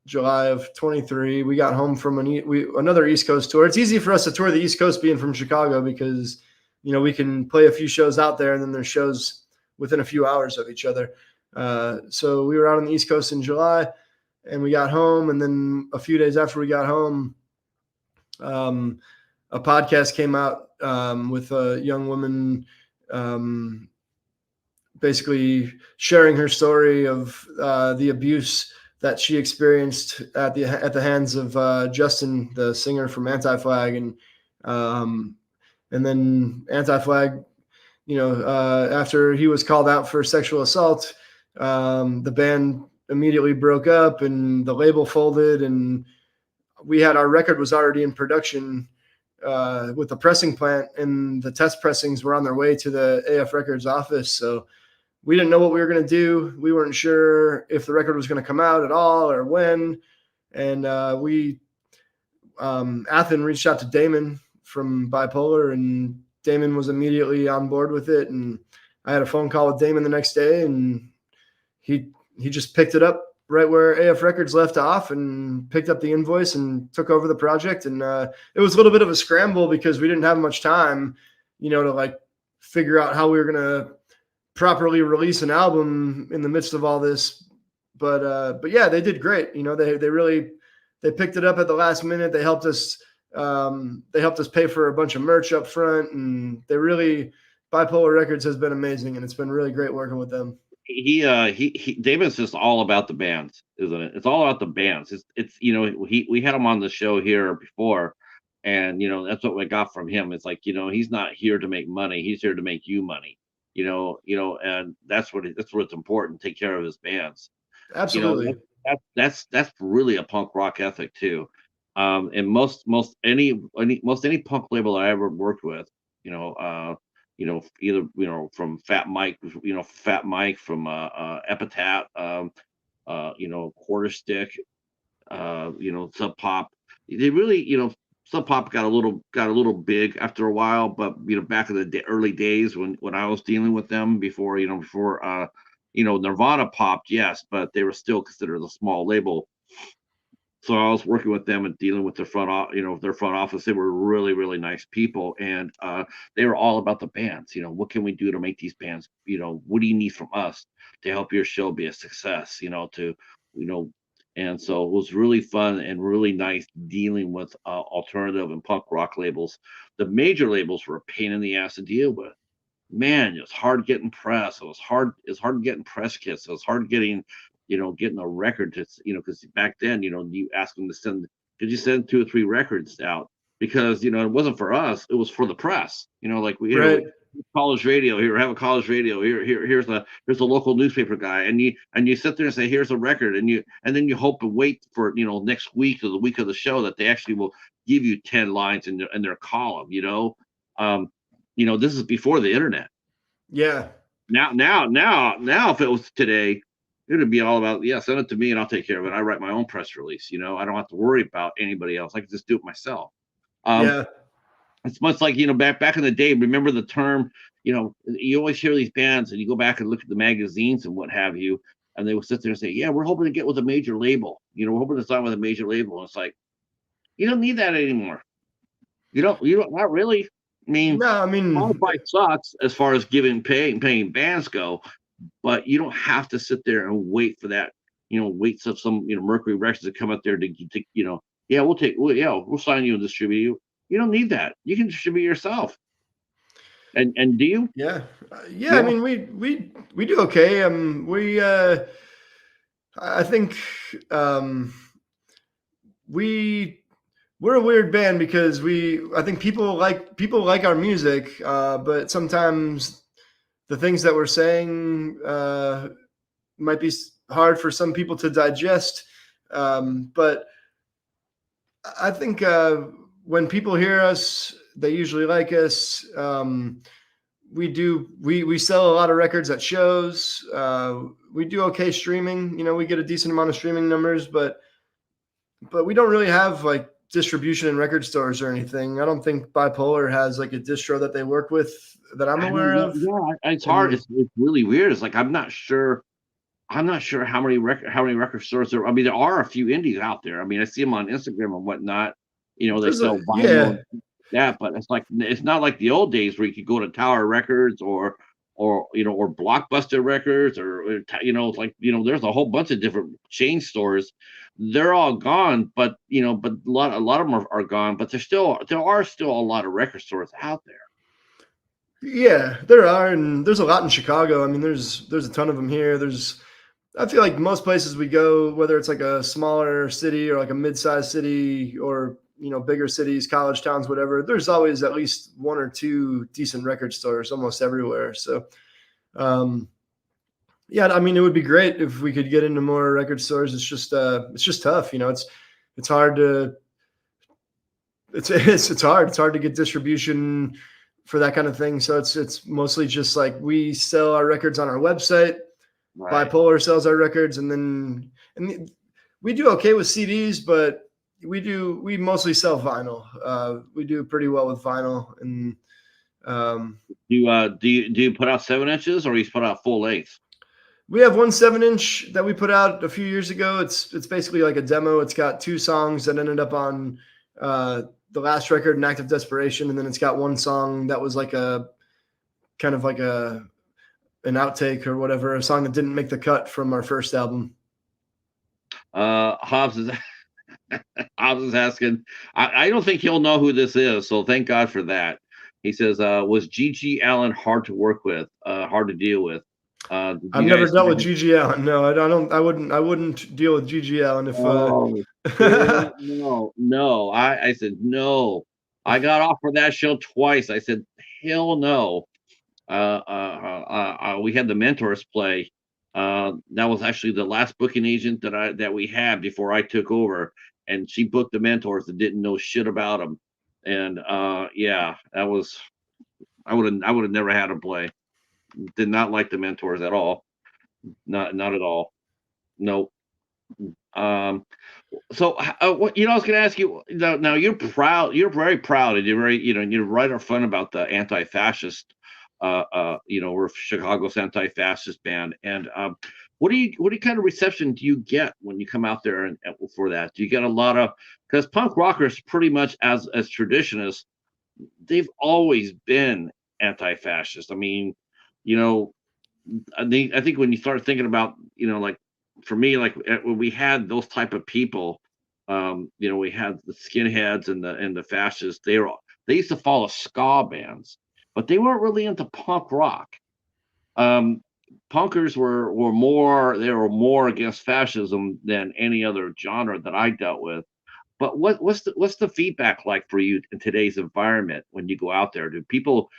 July of 23, we got home from another East Coast tour. It's easy for us to tour the East Coast being from Chicago because, we can play a few shows out there and then there's shows within a few hours of each other. So we were out on the East Coast in July and we got home. And then a few days after we got home, a podcast came out with a young woman basically sharing her story of the abuse that she experienced at the hands of Justin, the singer from Anti-Flag, and then Anti-Flag, after he was called out for sexual assault, the band immediately broke up and the label folded, and our record was already in production with the pressing plant, and the test pressings were on their way to the AF Records office. So we didn't know what we were going to do. We weren't sure if the record was going to come out at all or when. And Athen reached out to Damon from Bipolar, and Damon was immediately on board with it. And I had a phone call with Damon the next day, and he just picked it up right where AF Records left off and picked up the invoice and took over the project. And it was a little bit of a scramble because we didn't have much time, to like figure out how we were going to properly release an album in the midst of all this. But yeah, they did great. They picked it up at the last minute. They helped us pay for a bunch of merch up front, and Bipolar Records has been amazing, and it's been really great working with them. he Damon's just all about the bands, isn't it? It's all about the bands. It's we had him on the show here before, and that's what we got from him. It's like he's not here to make money. He's here to make you money. And that's what's important. Take care of his bands. You know, Absolutely. that's really a punk rock ethic too. And most any punk label I ever worked with, either from Fat Mike from Epitaph, Quarter Stick, Sub Pop. They really, Sub Pop got a little big after a while, but back in the early days when I was dealing with them before Nirvana popped, yes, but they were still considered a small label. So I was working with them and dealing with their front office. They were really, really nice people, and they were all about the bands. What can we do to make these bands? What do you need from us to help your show be a success? You know, and so it was really fun and really nice dealing with alternative and punk rock labels. The major labels were a pain in the ass to deal with. Man, it was hard getting press. It was hard getting press kits. It was hard getting a record because back then, you ask them to could you send 2 or 3 records out? Because, it wasn't for us, it was for the press. Like Right. college radio here, have a college radio here, here's the local newspaper guy. And you sit there and say, here's a record. And then you hope and wait for, next week or the week of the show that they actually will give you 10 lines in their column. Um, this is before the internet. Yeah. Now, if it was today, it would be all about, yeah, send it to me and I'll take care of it. I write my own press release. I don't have to worry about anybody else. I can just do it myself. Um, Yeah. it's much like, back in the day. Remember the term? You always hear these bands, and you go back and look at the magazines and what have you, and they would sit there and say, "Yeah, we're hoping to get with a major label. We're hoping to sign with a major label." And it's like, you don't need that anymore. You don't, not really. I mean, No, I mean, Spotify sucks as far as paying bands go, but you don't have to sit there and wait for that. Wait for some Mercury Records to come up there to yeah, we'll sign you and distribute you. You don't need that. You can distribute yourself. And do you? yeah, yeah. I Yeah. mean, we do okay. I think um, we we're a weird band because I think people like our music, but sometimes the things that we're saying might be hard for some people to digest. But I think when people hear us, they usually like us. We sell a lot of records at shows. We do okay streaming. We get a decent amount of streaming numbers, but we don't really have like distribution in record stores or anything. I don't think ByPolar has like a distro that they work with that I'm I don't aware know. of. Yeah, it's hard. And It's really weird. It's like I'm not sure. I'm not sure how many record stores there. I mean, there are a few indies out there. I mean, I see them on Instagram and whatnot. They there's a sell vinyl yeah, and that, but it's not like the old days where you could go to Tower Records or Blockbuster Records it's like there's a whole bunch of different chain stores. They're all gone, but a lot of them are gone. But there are still a lot of record stores out there. yeah, there are, and there's a lot in Chicago. I mean, there's a ton of them here. I feel like most places we go, whether it's like a smaller city or like a mid-sized city or bigger cities, college towns, whatever, there's always at least one or two decent record stores almost everywhere. So, um, yeah, I mean, it would be great if we could get into more record stores. It's just tough. It's hard to it's hard. It's hard to get distribution for that kind of thing. So it's mostly just like we sell our records on our website. Right. ByPolar sells our records, and we do okay with CDs, but we mostly sell vinyl. We do pretty well with vinyl, and Do you put out 7 inches or you put out full length? we have one 7-inch that we put out a few years ago. It's basically like a demo. It's got two songs that ended up on the last record, "An Act of Desperation," and then it's got one song that was like a kind of like an outtake or whatever, a song that didn't make the cut from our first album. Hobbs is Hobbs is asking. I don't think he'll know who this is, so thank God for that. He says, "Was G.G. Allen hard to work with? Hard to deal with? Did I've you never guys dealt find with it?" GG Allen. No, I don't. I wouldn't deal with GG Allen if. Oh, dude, no, no. I said no. I got off for that show twice. I said, hell no. We had the mentors play. That was actually the last booking agent that we had before I took over, and she booked the mentors that didn't know shit about them. And yeah, I would have never had them play. Did not like the mentors at all. Not at all. No. Um, so I was going to ask you now. You're proud. You're very proud, and you're right up front about the anti-fascist. We're Chicago's anti-fascist band, and what kind of reception do you get when you come out there and for that? Do you get a lot of, because punk rockers pretty much as traditionists, they've always been anti-fascist. I mean, you know, I think when you start thinking about, like for me, like when we had those type of people, we had the skinheads and the fascists. They used to follow ska bands, but they weren't really into punk rock. Um, Punkers were more against fascism than any other genre that I dealt with. But what's the feedback like for you in today's environment when you go out there? Do people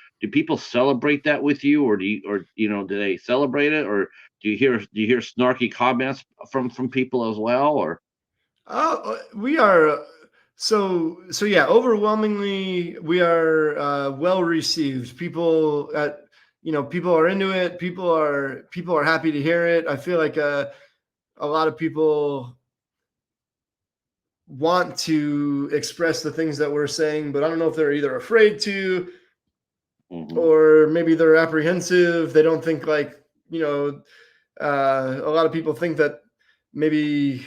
celebrate that with you, or do they celebrate it, or do you hear snarky comments from people as well, or We are So yeah, overwhelmingly we are well received. People are into it. People are happy to hear it. I feel like a lot of people want to express the things that we're saying, but I don't know if they're either afraid to, Mm-hmm. or maybe they're apprehensive. They don't think like, a lot of people think that maybe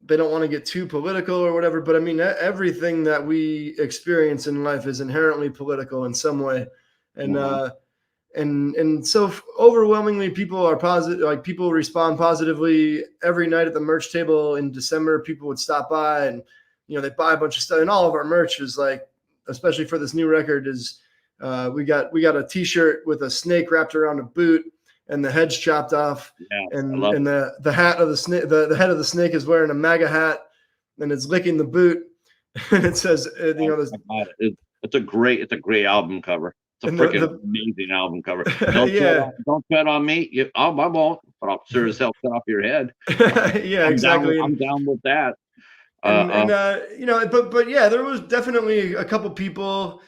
they don't want to get too political or whatever. But I mean, everything that we experience in life is inherently political in some way. And, Mm-hmm. so overwhelmingly people are positive, like people respond positively. Every night at the merch table in December, people would stop by and they buy a bunch of stuff, and all of our merch is like, especially for this new record, is we got a t-shirt with a snake wrapped around a boot and the head's chopped off, Yes, I and love it. the hat of the snake, the head of the snake is wearing a MAGA hat, and it's licking the boot, and it says this, I got it. It's a great album cover. It's a and freaking amazing album cover. Don't tread yeah. on, don't tread on me. I won't, but I'll sure as hell cut off your head. Yeah, exactly. I'm down with that. And but yeah, there was definitely a couple people.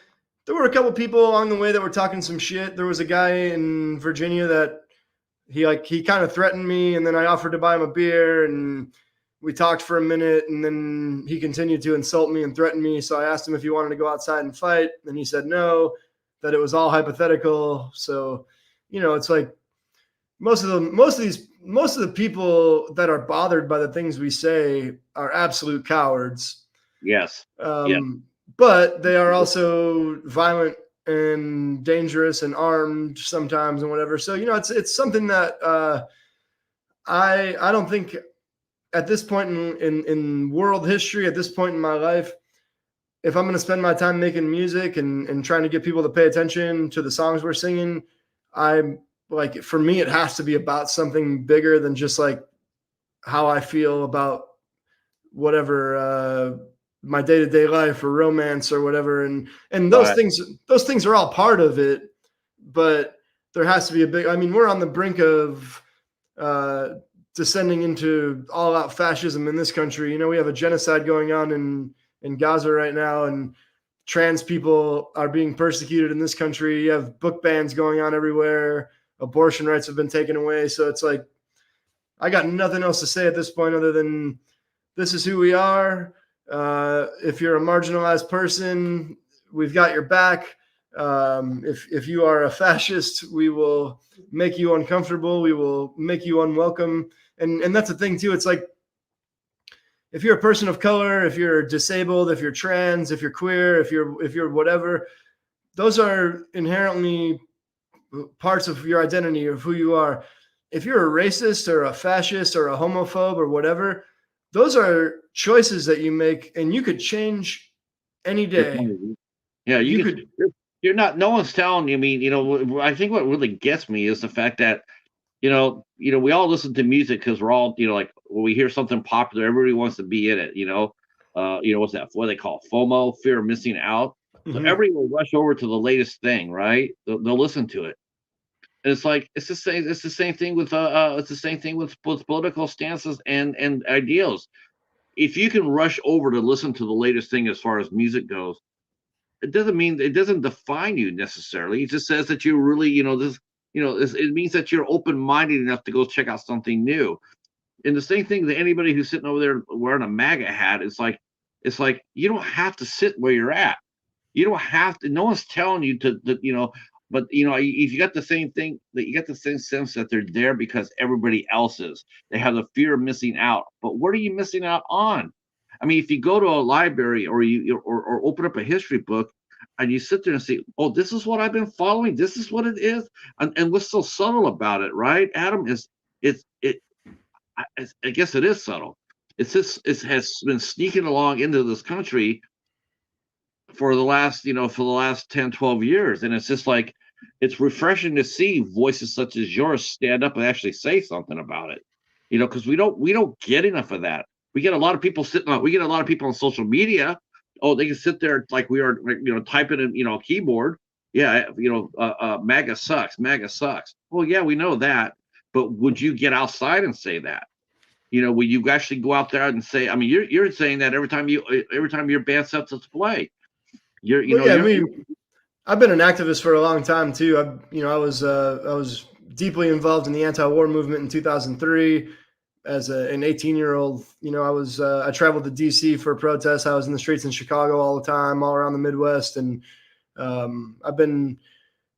There were a couple people along the way that were talking some shit. There was a guy in Virginia that he kind of threatened me, and then I offered to buy him a beer, and we talked for a minute, and then he continued to insult me and threaten me. So I asked him if he wanted to go outside and fight, and he said no, that it was all hypothetical. So, it's like most of the people that are bothered by the things we say are absolute cowards. Yes. Yes. Um, but they are also violent and dangerous and armed sometimes and whatever. So it's something that I don't think at this point in world history, at this point in my life, if I'm going to spend my time making music and trying to get people to pay attention to the songs we're singing, I'm like, for me, it has to be about something bigger than just like how I feel about whatever my day-to-day life or romance or whatever. And Right. those things are all part of it, but there has to be I mean, we're on the brink of descending into all-out fascism in this country. We have a genocide going on in Gaza right now, and trans people are being persecuted in this country. You have book bans going on everywhere. Abortion rights have been taken away. So it's like, I got nothing else to say at this point other than this is who we are. If you're a marginalized person, we've got your back. If you are a fascist, we will make you uncomfortable. We will make you unwelcome. And that's the thing too. It's like, if you're a person of color, if you're disabled, if you're trans, if you're queer, if you're whatever, those are inherently parts of your identity, of who you are. If you're a racist or a fascist or a homophobe or whatever, those are choices that you make, and you could change any day. Yeah, You you could. can. You're not. No one's telling you. I mean, I think what really gets me is the fact that we all listen to music because we're all, like when we hear something popular, everybody wants to be in it. What's that? What do they call it? FOMO, fear of missing out. So Mhm. everybody will rush over to the latest thing, right? They'll listen to it. And it's like it's the same. It's the same thing with it's the same thing with political stances and ideals. If you can rush over to listen to the latest thing as far as music goes, it doesn't define you necessarily. It just says that you really, it means that you're open-minded enough to go check out something new. And the same thing that anybody who's sitting over there wearing a MAGA hat, it's like you don't have to sit where you're at. You don't have to. No one's telling you to. But if you got the same thing, that you got the same sense that they're there because everybody else is. They have the fear of missing out. But what are you missing out on? I mean, if you go to a library or open up a history book and you sit there and say, "Oh, this is what I've been following. This is what it is," and what's so subtle about it, right, Adam? Is it's it? I guess it is subtle. It's just it has been sneaking along into this country for the last 10, 12 years, and it's just like it's refreshing to see voices such as yours stand up and actually say something about it, because we don't get enough of that. We get a lot of people on social media. Oh, they can sit there like we are, typing in, a keyboard. Yeah, MAGA sucks, MAGA sucks. Well, yeah, we know that, but would you get outside and say that? Will you actually go out there and say? I mean, you're saying that every time your band sets us play, you're you Well, know yeah, you're I've been an activist for a long time too. I was deeply involved in the anti-war movement in 2003 as an 18-year-old. I traveled to DC for protests. I was in the streets in Chicago all the time, all around the Midwest, and I've been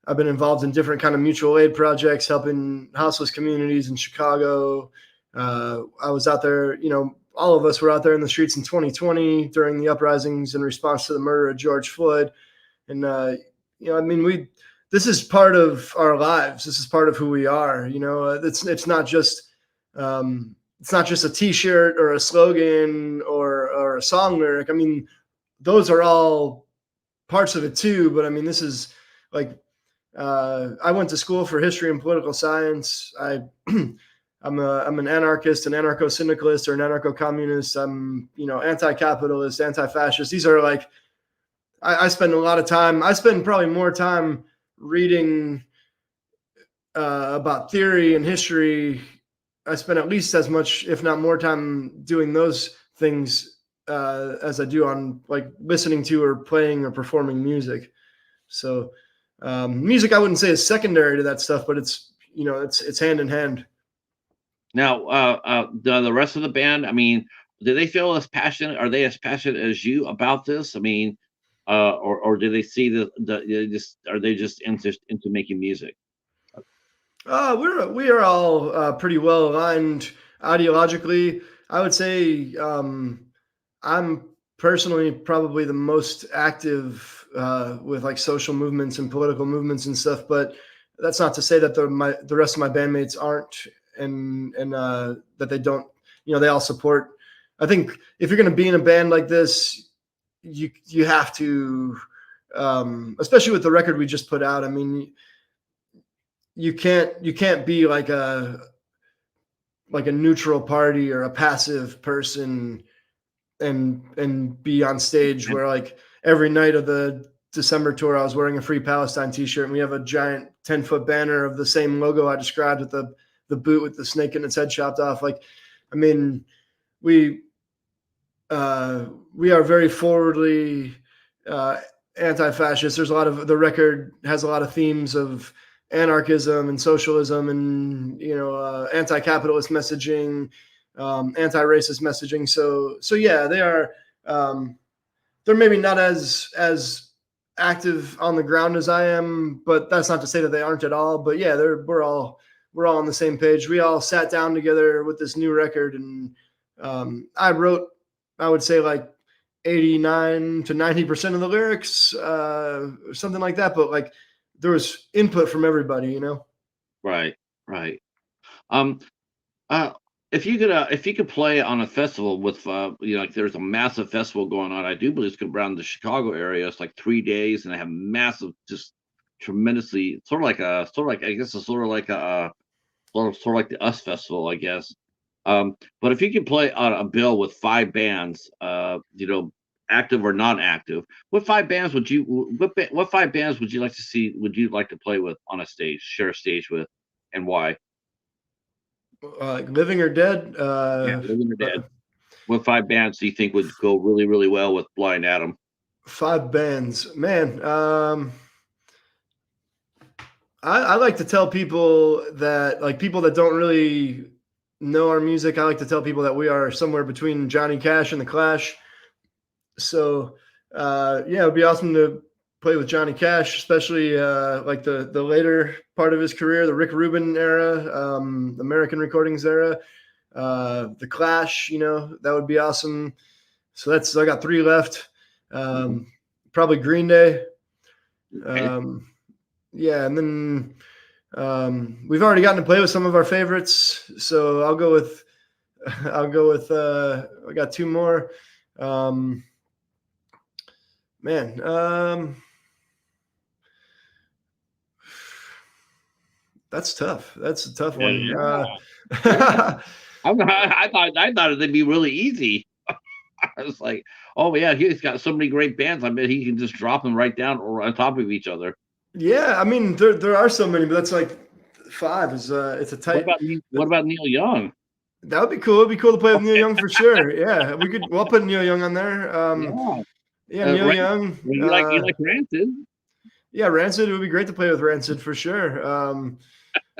involved in different kind of mutual aid projects, helping houseless communities in Chicago. I was out there, all of us were out there in the streets in 2020 during the uprisings in response to the murder of George Floyd. And, this is part of our lives. This is part of who we are. It's not just a T-shirt or a slogan or a song lyric. I mean, those are all parts of it too. But I mean, this is like I went to school for history and political science. I'm an anarchist, an anarcho-syndicalist, or an anarcho-communist. I'm anti-capitalist, anti-fascist. These are like I spend a lot of time. I spend probably more time reading about theory and history. I spend at least as much, if not more, time doing those things as I do on like listening to or playing or performing music. So music, I wouldn't say is secondary to that stuff, but it's hand in hand. now the rest of the band. I mean, do they feel as passionate? Are they as passionate as you about this? I mean, or do they see are they just into making music? We are all pretty well aligned ideologically. I would say I'm personally probably the most active with like social movements and political movements and stuff. But that's not to say that the rest of my bandmates aren't, and that they don't. They all support. I think if you're going to be in a band like this, you have to, especially with the record we just put out. I mean, you can't be like a neutral party or a passive person and be on stage where like every night of the December tour I was wearing a Free Palestine t-shirt and we have a giant 10-foot banner of the same logo I described with the boot with the snake in its head chopped off. Like, I mean, we are very forwardly anti-fascist. There's a lot of, the record has a lot of themes of anarchism and socialism and anti-capitalist messaging, anti-racist messaging. So yeah, they are. They're maybe not as active on the ground as I am, but that's not to say that they aren't at all. But yeah, we're all on the same page. We all sat down together with this new record, and I wrote, I would say, like 89 to 90% of the lyrics, something like that. But like, there was input from everybody, Right, right. Um, uh, if you could play on a festival with like there's a massive festival going on. I do believe it's around the Chicago area. It's like 3 days, and they have massive, just tremendously sort of like I guess it's sort of like sort of like the US Festival, I guess. But if you could play on a bill with five bands, active or non-active, what five bands would you like to see? Would you like to play with on a stage, share a stage with, and why? Living or dead. Yeah, living or dead. What five bands do you think would go really, really well with Blind Adam? 5 bands, man. I like to tell people that, like, people that don't really know our music, I like to tell people that we are somewhere between Johnny Cash and the Clash. So yeah, it would be awesome to play with Johnny Cash, especially like the later part of his career, the Rick Rubin era, American Recordings era, the Clash. That would be awesome. So I got 3 left. Probably Green Day. Okay. Yeah, and then we've already gotten to play with some of our favorites, so I'll go with I got 2 more. Man, that's tough. That's a tough one. Yeah. Yeah. I thought it'd be really easy. I was like, oh yeah, he's got so many great bands. I bet he can just drop them right down or on top of each other. Yeah, I mean there are so many, but that's like 5 is it's a What tight. about Neil Young? That would be cool. It'd be cool to play with Neil Young for sure. Yeah, we could. We'll put Neil Young on there. Yeah. Yeah, Neil Young. You like Rancid? Yeah, Rancid. It would be great to play with Rancid for sure.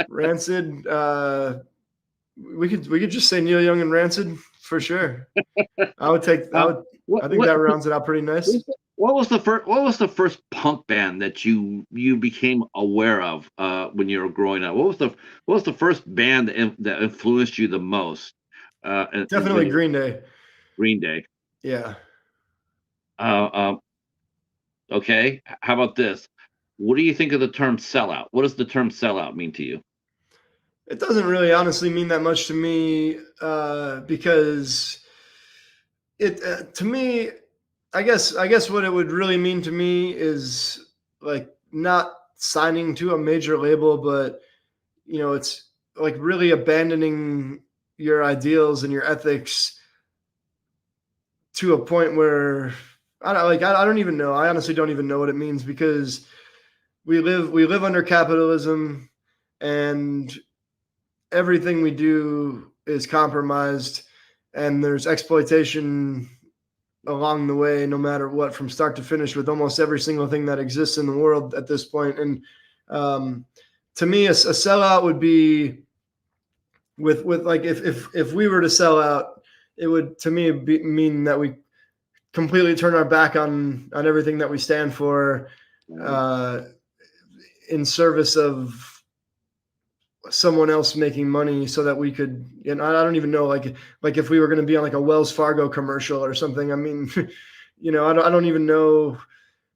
Rancid. We could just say Neil Young and Rancid for sure. I would take. I would. I think that rounds it out pretty nice. What was the first punk band that you became aware of when you were growing up? What was the first band that influenced you the most? Definitely Green Day. Green Day. Yeah. Okay. How about this? What do you think of the term sellout? What does the term sellout mean to you? It doesn't really honestly mean that much to me because it to me, I guess what it would really mean to me is like not signing to a major label, but it's like really abandoning your ideals and your ethics to a point where I don't even know. I honestly don't even know what it means because we live under capitalism and everything we do is compromised and there's exploitation along the way, no matter what, from start to finish with almost every single thing that exists in the world at this point. And to me, a sellout would be with like, if we were to sell out, it would, to me, mean that we completely turn our back on everything that we stand for, in service of someone else making money so that we could, I don't even know, like if we were going to be on like a Wells Fargo commercial or something. I mean, I don't even know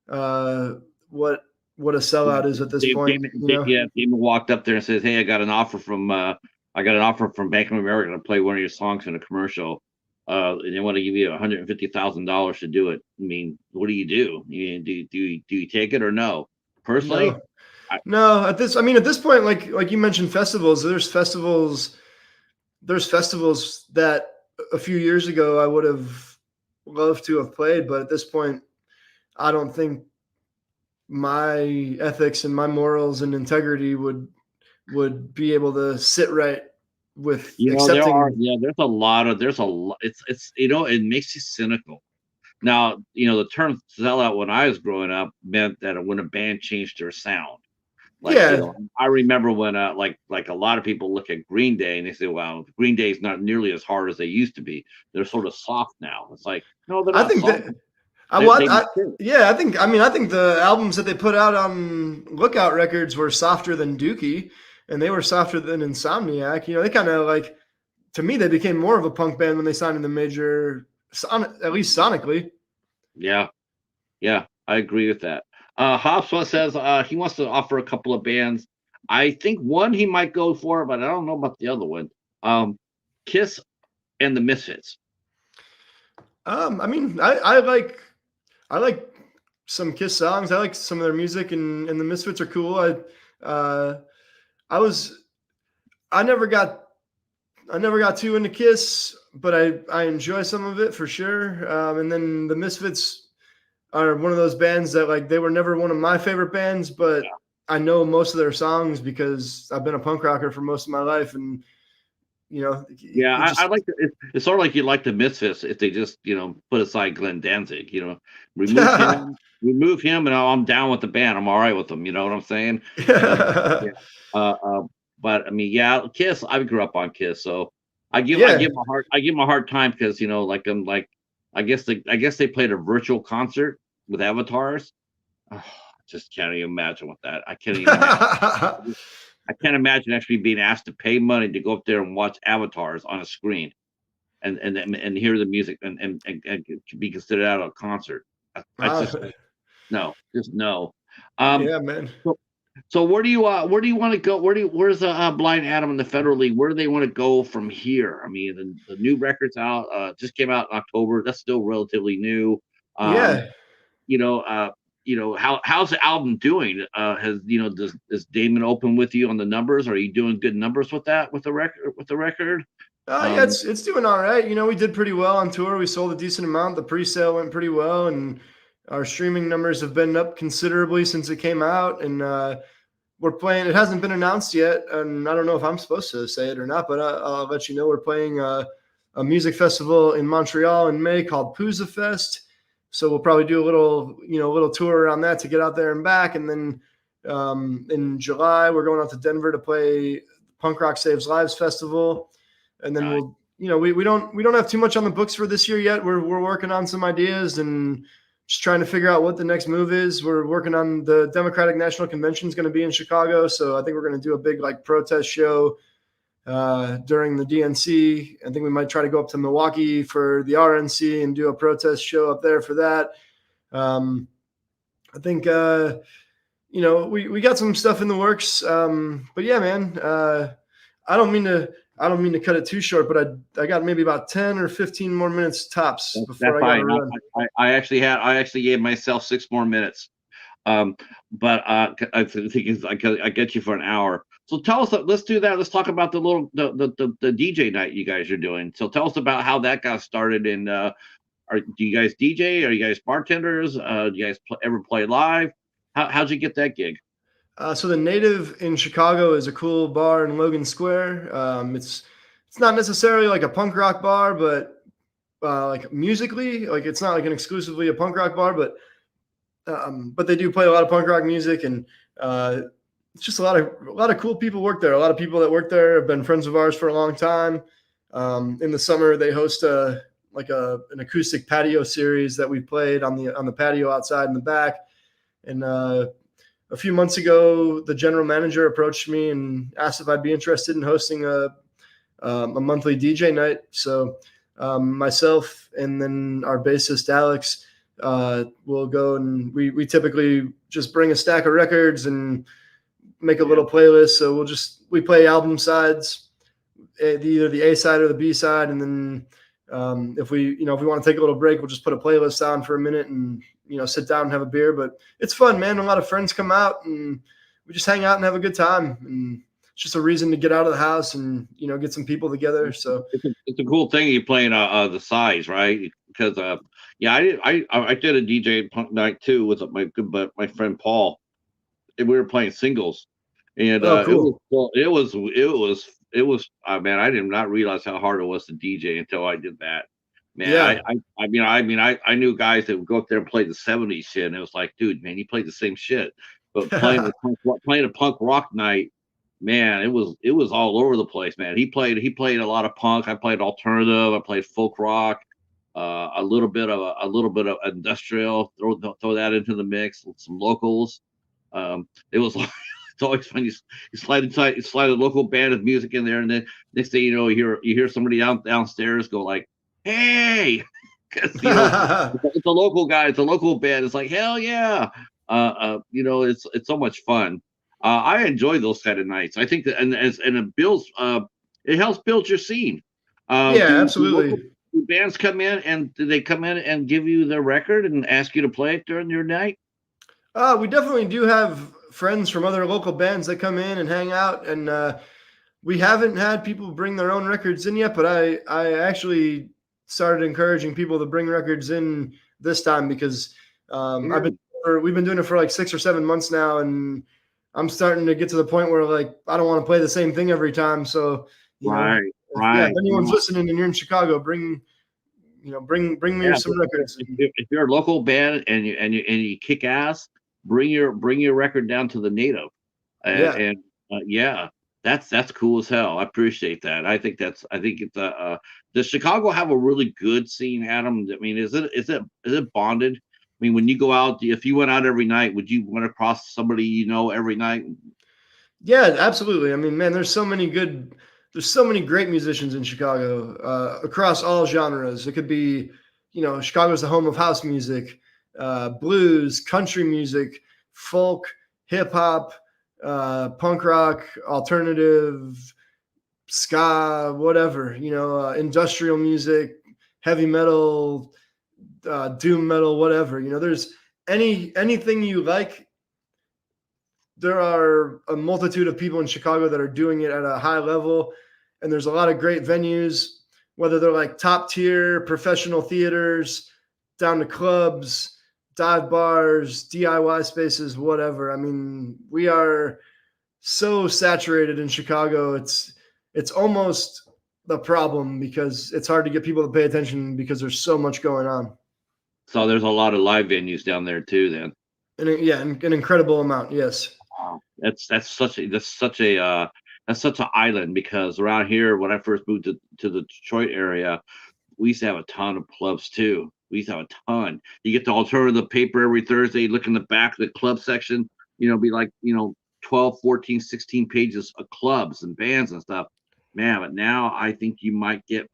what a sellout is at this point. Damon walked up there and says, "Hey, I got an offer from Bank of America to play one of your songs in a commercial. And they want to give you $150,000 to do it. I mean, what do you do? Do you take it or no? Personally, no. At this point, like you mentioned, festivals. There's festivals that a few years ago I would have loved to have played, but at this point, I don't think my ethics and my morals and integrity would be able to sit right with accepting. There's a lot. It's it makes you cynical. Now, the term sellout when I was growing up meant that when a band changed their sound. Like, I remember when like a lot of people look at Green Day and they say, "Wow, Green Day is not nearly as hard as they used to be. They're sort of soft now." It's like, no, they're not. I think the albums that they put out on Lookout Records were softer than Dookie, and they were softer than Insomniac. They kind of like, to me, they became more of a punk band when they signed in the major, at least sonically. Yeah, I agree with that. Hobbs says he wants to offer a couple of bands. I think one he might go for, but I don't know about the other one. Kiss and the Misfits. I like some Kiss songs. I like some of their music, and the Misfits are cool. I never got too into Kiss, but I enjoy some of it for sure. And then the Misfits are one of those bands that, like, they were never one of my favorite bands, but I know most of their songs because I've been a punk rocker for most of my life, and I like it's sort of like you like the Misfits if they just put aside Glenn Danzig, remove him, and I'm down with the band. I'm all right with them. You know what I'm saying? But I mean, Kiss. I grew up on Kiss, so I give them a hard time because I guess they played a virtual concert with avatars. Oh, just can't even imagine what that. I can't even. I can't imagine actually being asked to pay money to go up there and watch avatars on a screen, and hear the music and be considered out of a concert. No. Yeah, man. So where do you want to go? Where's Blind Adam in the Federal League? Where do they want to go from here? I mean, the new record's out. Just came out in October. That's still relatively new. How's the album doing? Does Damon open with you on the numbers? Are you doing good numbers with that with the record? It's doing all right. We did pretty well on tour. We sold a decent amount. The pre-sale went pretty well, and our streaming numbers have been up considerably since it came out. And we're playing. It hasn't been announced yet, and I don't know if I'm supposed to say it or not, but I'll let you know. We're playing a music festival in Montreal in May called Pouza Fest. So we'll probably do a little tour around that to get out there and back. And then in July, we're going out to Denver to play Punk Rock Saves Lives Festival. And then we'll, we don't have too much on the books for this year yet. We're working on some ideas and just trying to figure out what the next move is. We're working on the Democratic National Convention is going to be in Chicago. So I think we're going to do a big protest show during the DNC. I think we might try to go up to Milwaukee for the RNC and do a protest show up there for that. I think, we got some stuff in the works. But yeah, man, I don't mean to cut it too short, but I got maybe about 10 or 15 more minutes tops before I got to run. I actually gave myself 6 more minutes. But I think I get you for an hour. So tell us, let's do that. Let's talk about the DJ night you guys are doing. So tell us about how that got started. And do you guys DJ? Are you guys bartenders? Do you guys ever play live? How'd you get that gig? So the Native in Chicago is a cool bar in Logan Square. It's not necessarily like a punk rock bar, but like musically, like it's not like an exclusively a punk rock bar, but they do play a lot of punk rock music, and it's just a lot of cool people work there. A lot of people that work there have been friends of ours for a long time. In the summer, they host an acoustic patio series that we played on the patio outside in the back. And a few months ago, the general manager approached me and asked if I'd be interested in hosting a monthly DJ night. So myself and then our bassist Alex will go, and we typically just bring a stack of records and make a little playlist. So we play album sides, either the A side or the B side, and then if we want to take a little break, we'll just put a playlist on for a minute and sit down and have a beer. But it's fun, man. A lot of friends come out and we just hang out and have a good time, and it's just a reason to get out of the house and get some people together. So it's a cool thing you playing the size, right? Because I did a DJ punk night too with my friend Paul, and we were playing singles, and cool. it was man, I did not realize how hard it was to DJ until I did that. Man, yeah. I knew guys that would go up there and play the 70s shit, and it was like, dude, man, you played the same shit. But playing a punk rock night, man, it was all over the place, man. He played a lot of punk. I played alternative. I played folk rock, a little bit of industrial. Throw that into the mix with some locals. It was like, it's always fun. You slide a local band of music in there, and then next thing you know, you hear somebody downstairs go like, "Hey," because it's a local guy, it's a local band. It's like, hell yeah, it's so much fun. I enjoy those kind of nights. I think that, and it builds, it helps build your scene. Yeah, absolutely. Do bands come in, and do they come in and give you their record and ask you to play it during your night? We definitely do have friends from other local bands that come in and hang out, and we haven't had people bring their own records in yet, but I actually started encouraging people to bring records in this time because we've been doing it for like 6 or 7 months now, and I'm starting to get to the point where like I don't want to play the same thing every time. So right. Yeah, if anyone's listening and you're in Chicago, bring me some records. If you're a local band and you kick ass, bring your record down to the Native. That's cool as hell. I appreciate that. I think it's does Chicago have a really good scene, Adam? I mean, is it bonded? I mean, when you go out, if you went out every night, would you run across somebody every night? Yeah, absolutely. I mean, man, there's so many great musicians in Chicago across all genres. It could be, Chicago's the home of house music, blues, country music, folk, hip hop, punk rock, alternative, ska, whatever, industrial music, heavy metal, doom metal, whatever. There's anything you like. There are a multitude of people in Chicago that are doing it at a high level, and there's a lot of great venues, whether they're like top tier professional theaters, down to clubs, dive bars, DIY spaces, whatever. I mean, we are so saturated in Chicago. It's almost the problem because it's hard to get people to pay attention because there's so much going on. So there's a lot of live venues down there too. Then And yeah, an incredible amount. Yes. wow, that's such an island because around here when I first moved to the Detroit area, we used to have a ton of clubs too. We used to have a ton. You get the alternative paper every Thursday, look in the back of the club section, be like, 12, 14, 16 pages of clubs and bands and stuff. Man, but now I think you might get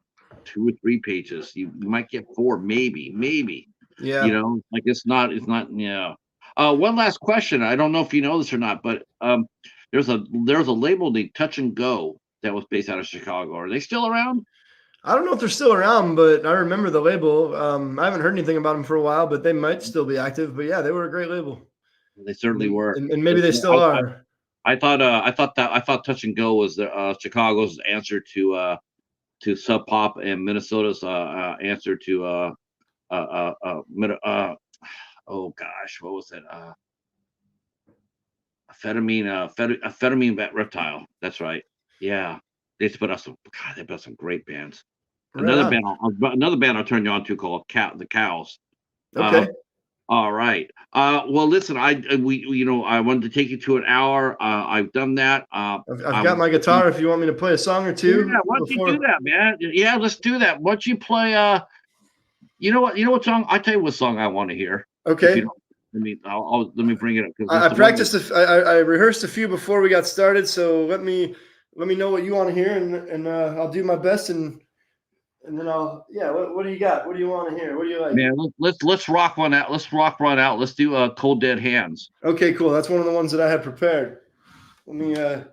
2 or 3 pages. You might get 4, maybe. Yeah. Like it's not, one last question. I don't know if you know this or not, but there's a label named Touch and Go that was based out of Chicago. Are they still around? I don't know if they're still around, but I remember the label. I haven't heard anything about them for a while, but they might still be active. But yeah, they were a great label. They certainly were, and maybe they still are. I thought Touch and Go was the Chicago's answer to Sub Pop and Minnesota's answer to oh gosh, what was it? Amphetamine Reptile. That's right. Yeah, they put out some great bands. Right Another band I'll turn you on to called the Cows. Okay. All right. Well, listen, I wanted to take you to an hour. I've done that. I've got my guitar. If you want me to play a song or two. Yeah, why don't you do that, man? Yeah, let's do that. Why don't you play? You know what song? I'll tell you what song I want to hear. Okay. Let me bring it up. I practiced. I rehearsed a few before we got started. So let me know what you want to hear, and I'll do my best and then what do you got? What do you want to hear? What do you like? Man, let's rock one out. Let's rock one out. Let's do Cold Dead Hands. Okay, cool. That's one of the ones that I had prepared. Let me I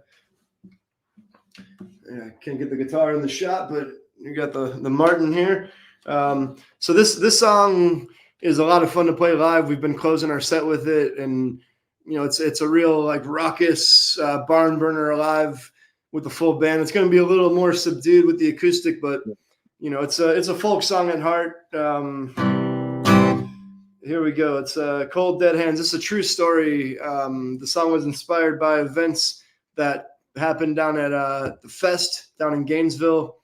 can't get the guitar in the shot, but you got the Martin here. So this song is a lot of fun to play live. We've been closing our set with it, and it's a real like raucous barn burner live with the full band. It's going to be a little more subdued with the acoustic, but it's a folk song at heart. Here we go. It's Cold Dead Hands. This is a true story. The song was inspired by events that happened down at the Fest down in Gainesville,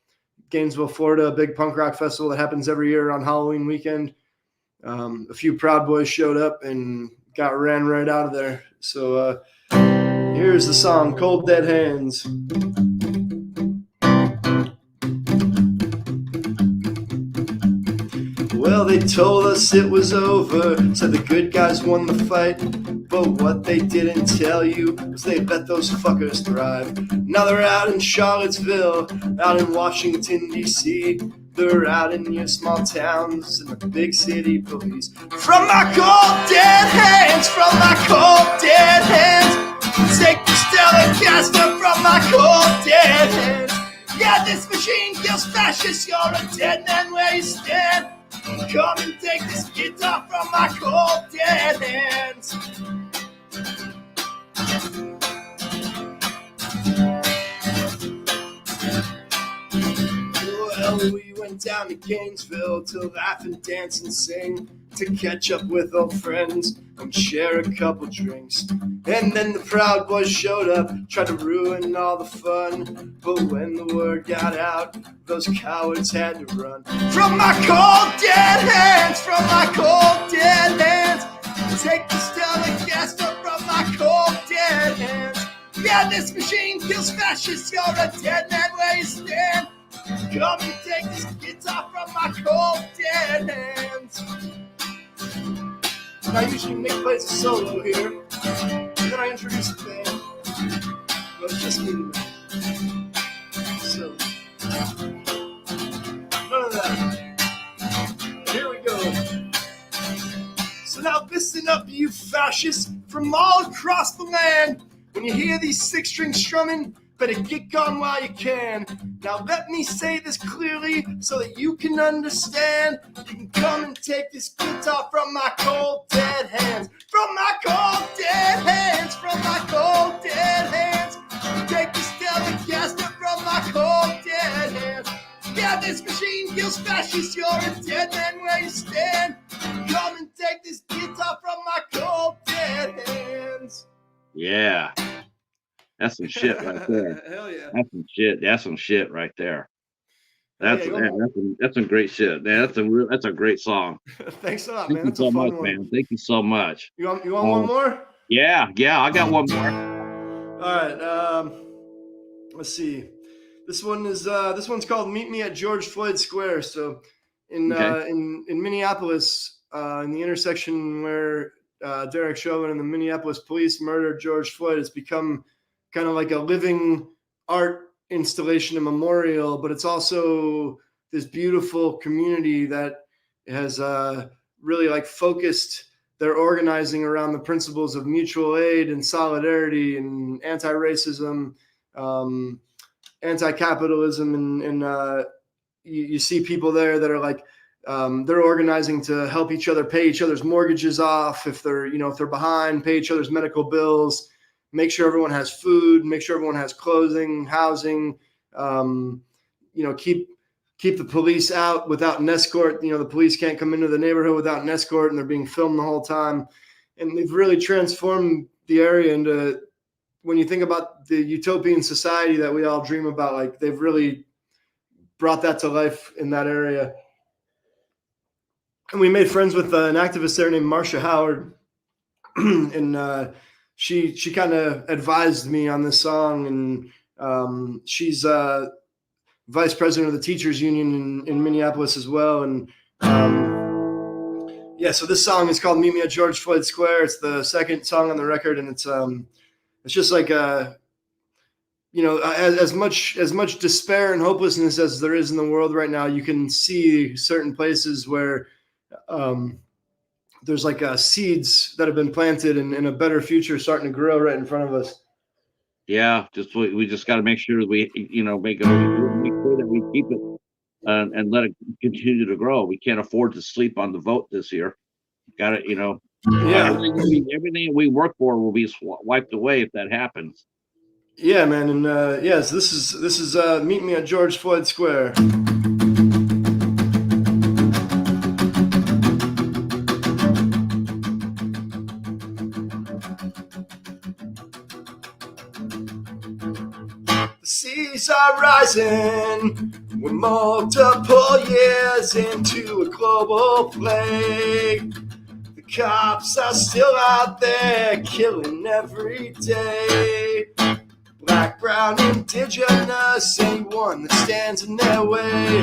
Florida, a big punk rock festival that happens every year on Halloween weekend. A few Proud Boys showed up and got ran right out of there. So here's the song, Cold Dead Hands. Well, they told us it was over, said the good guys won the fight. But what they didn't tell you was they let those fuckers thrive. Now they're out in Charlottesville, out in Washington, D.C. They're out in your small towns and the big city police. From my cold dead hands, from my cold dead hands, take the Telecaster from my cold dead hands. Yeah, this machine kills fascists, you're a dead man where you stand. Come and take this guitar from my cold dead hands. Well, we went down to Gainesville to laugh and dance and sing, to catch up with old friends and share a couple drinks. And then the Proud Boys showed up, tried to ruin all the fun. But when the word got out, those cowards had to run. From my cold dead hands, from my cold dead hands, take the Telecaster from my cold dead hands. Yeah, this machine kills fascists, you're a dead man where you stand. Come and take this guitar from my cold dead hands. And I usually make plays a solo here, and then I introduce the band. But it's just me tonight. So, none of that. Here we go. So now listen up, you fascists from all across the land. When you hear these six-strings strumming, better get gone while you can. Now let me say this clearly so that you can understand. You can come and take this guitar from my cold dead hands. From my cold dead hands, from my cold dead hands. Take this Telecaster from my cold dead hands. Yeah, this machine kills fascists, you're a dead man where you stand. Come and take this guitar from my cold dead hands. Yeah. That's some shit right there. Hell yeah. That's some shit. That's some shit right there. Hell yeah. That's some great shit. Man, that's a great song. Thanks a lot, Thank man. you That's a so much, fun one. man. Thank you so much. You want one more? Yeah, I got one more. All right. Let's see. This one's called "Meet Me at George Floyd Square." So, in Okay. in Minneapolis, in the intersection where Derek Chauvin and the Minneapolis police murdered George Floyd, it's become kind of like a living art installation, a memorial. But it's also this beautiful community that has really like focused their organizing around the principles of mutual aid and solidarity and anti-racism. Anti-capitalism, and you see people there that are like they're organizing to help each other pay each other's mortgages off if they're behind, pay each other's medical bills, make sure everyone has food, make sure everyone has clothing, housing, keep the police out without an escort. The police can't come into the neighborhood without an escort, and they're being filmed the whole time. And they've really transformed the area into, when you think about the utopian society that we all dream about, like they've really brought that to life in that area. And we made friends with an activist there named Marcia Howard, and she kind of advised me on this song, and she's vice president of the teachers union in Minneapolis as well. And so this song is called "Meet Me at George Floyd Square." It's the second song on the record, and it's just like as much despair and hopelessness as there is in the world right now, you can see certain places where there's like seeds that have been planted and a better future starting to grow right in front of us. Yeah, we just got to make sure we make sure that we keep it and let it continue to grow. We can't afford to sleep on the vote this year. Got it, Yeah. everything we work for will be wiped away if that happens. Yeah, man, and yes, this is "Meet Me at George Floyd Square." The seas are rising. We're multiple years into a global plague. The cops are still out there killing every day. Black, brown, indigenous, anyone that stands in their way.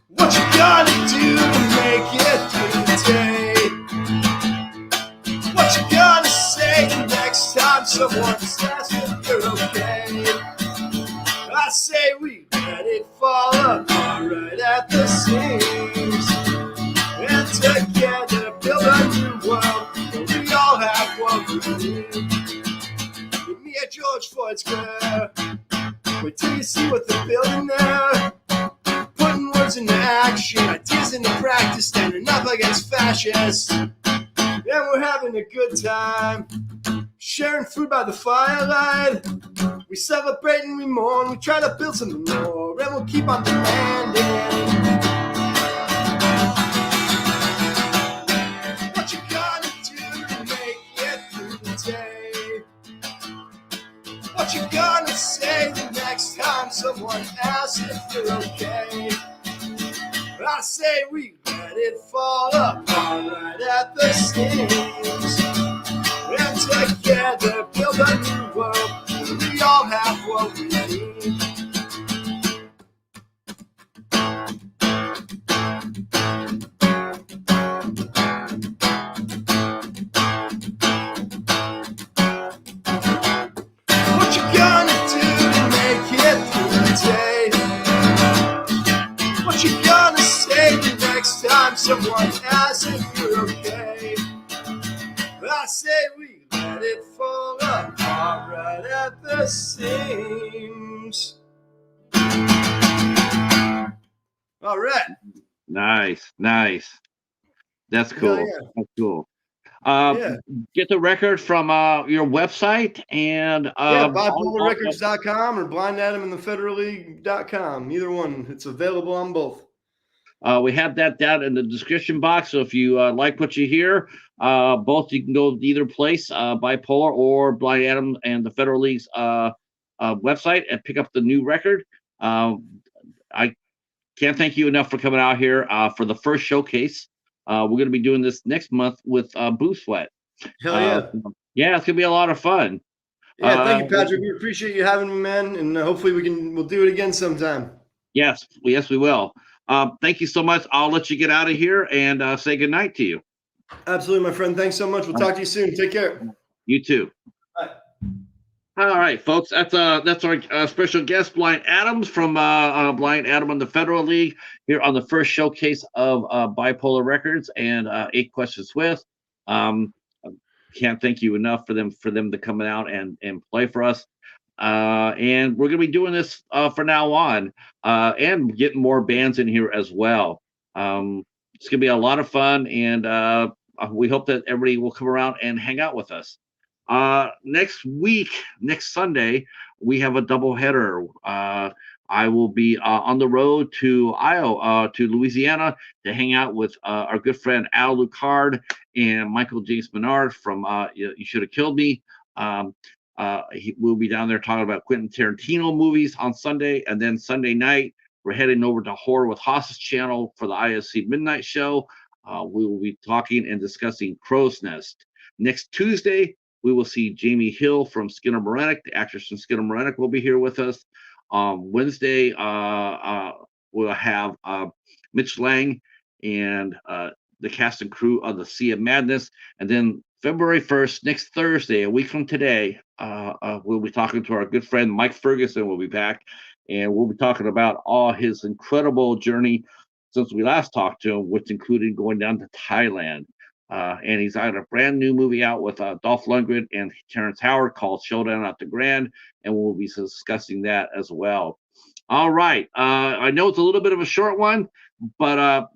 What you gonna do to make it through the day? What you gonna say the next time someone asks if you're okay? I say we let it fall apart right at the seams, and together build a new world where we all have what we need. At George Floyd Square, wait till you see what they're building there. Putting words into action, ideas into practice, standing up against fascists. And we're having a good time, sharing food by the firelight. We celebrate and we mourn, we try to build something more, and we'll keep on demanding. What you gonna do to make it through the day? What you gonna say the next time someone asks if you're okay? I say we let it fall apart right at the seams, and together build a new world where we all have what we need. Someone asks if you're okay. I say we let it fall apart right at the seams. All right. Nice. That's cool. Yeah. That's cool. Yeah. Get the record from your website and ByPolarRecords.com or blindadamandthefederalleague.com. Either one. It's available on both. We have that down in the description box. So if you like what you hear, both you can go to either place, Bipolar or Blind Adam and the Federal League's website, and pick up the new record. I can't thank you enough for coming out here for the first showcase. We're going to be doing this next month with Boo Sweat. Hell Uh, yeah. yeah, it's going to be a lot of fun. Yeah, thank you, Patrick. We appreciate you having me, man, and hopefully we'll do it again sometime. Yes, we will. Thank you so much. I'll let you get out of here and say good night to you. Absolutely, my friend. Thanks so much. We'll talk to you soon. Take care. You too. Bye. All right, folks. That's our special guest, Blind Adams from Blind Adam on the Federal League here on the first showcase of ByPolar Records and Eight Questions with. Um, can't thank you enough for them to come out and play for us. And we're gonna be doing this from now on, and getting more bands in here as well. It's gonna be a lot of fun, and we hope that everybody will come around and hang out with us. Next week, next Sunday, we have a double header. I will be on the road to Iowa, to Louisiana, to hang out with our good friend Al Lucard and Michael James Menard from You Should Have Killed Me. We'll be down there talking about Quentin Tarantino movies on Sunday, and then Sunday night we're heading over to Horror with Haas's channel for the ISC Midnight Show. We will be talking and discussing Crow's Nest. Next Tuesday, we will see Jamie Hill from Skinner Moranek. The actress from Skinner Moranek will be here with us. Wednesday, we'll have Mitch Lang and the cast and crew of the Sea of Madness. And then February 1st, next Thursday, a week from today, we'll be talking to our good friend Mike Ferguson. Will be back, and we'll be talking about all his incredible journey since we last talked to him, which included going down to Thailand. And he's got a brand new movie out with Dolph Lundgren and Terrence Howard called Showdown at the Grand, and we'll be discussing that as well. All right. I know it's a little bit of a short one, but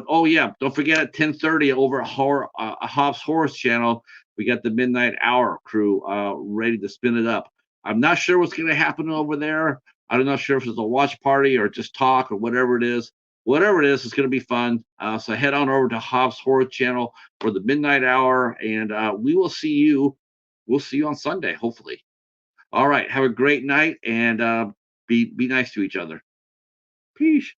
oh yeah, don't forget at 10:30 over at Hobbs Horrors channel, we got the Midnight Hour crew ready to spin it up. I'm not sure what's going to happen over there. I'm not sure if it's a watch party or just talk or whatever it is. Whatever it is, it's going to be fun. So head on over to Hobbs Horror channel for the Midnight Hour, and we will see you. We'll see you on Sunday, hopefully. All right. Have a great night, and be nice to each other. Peace.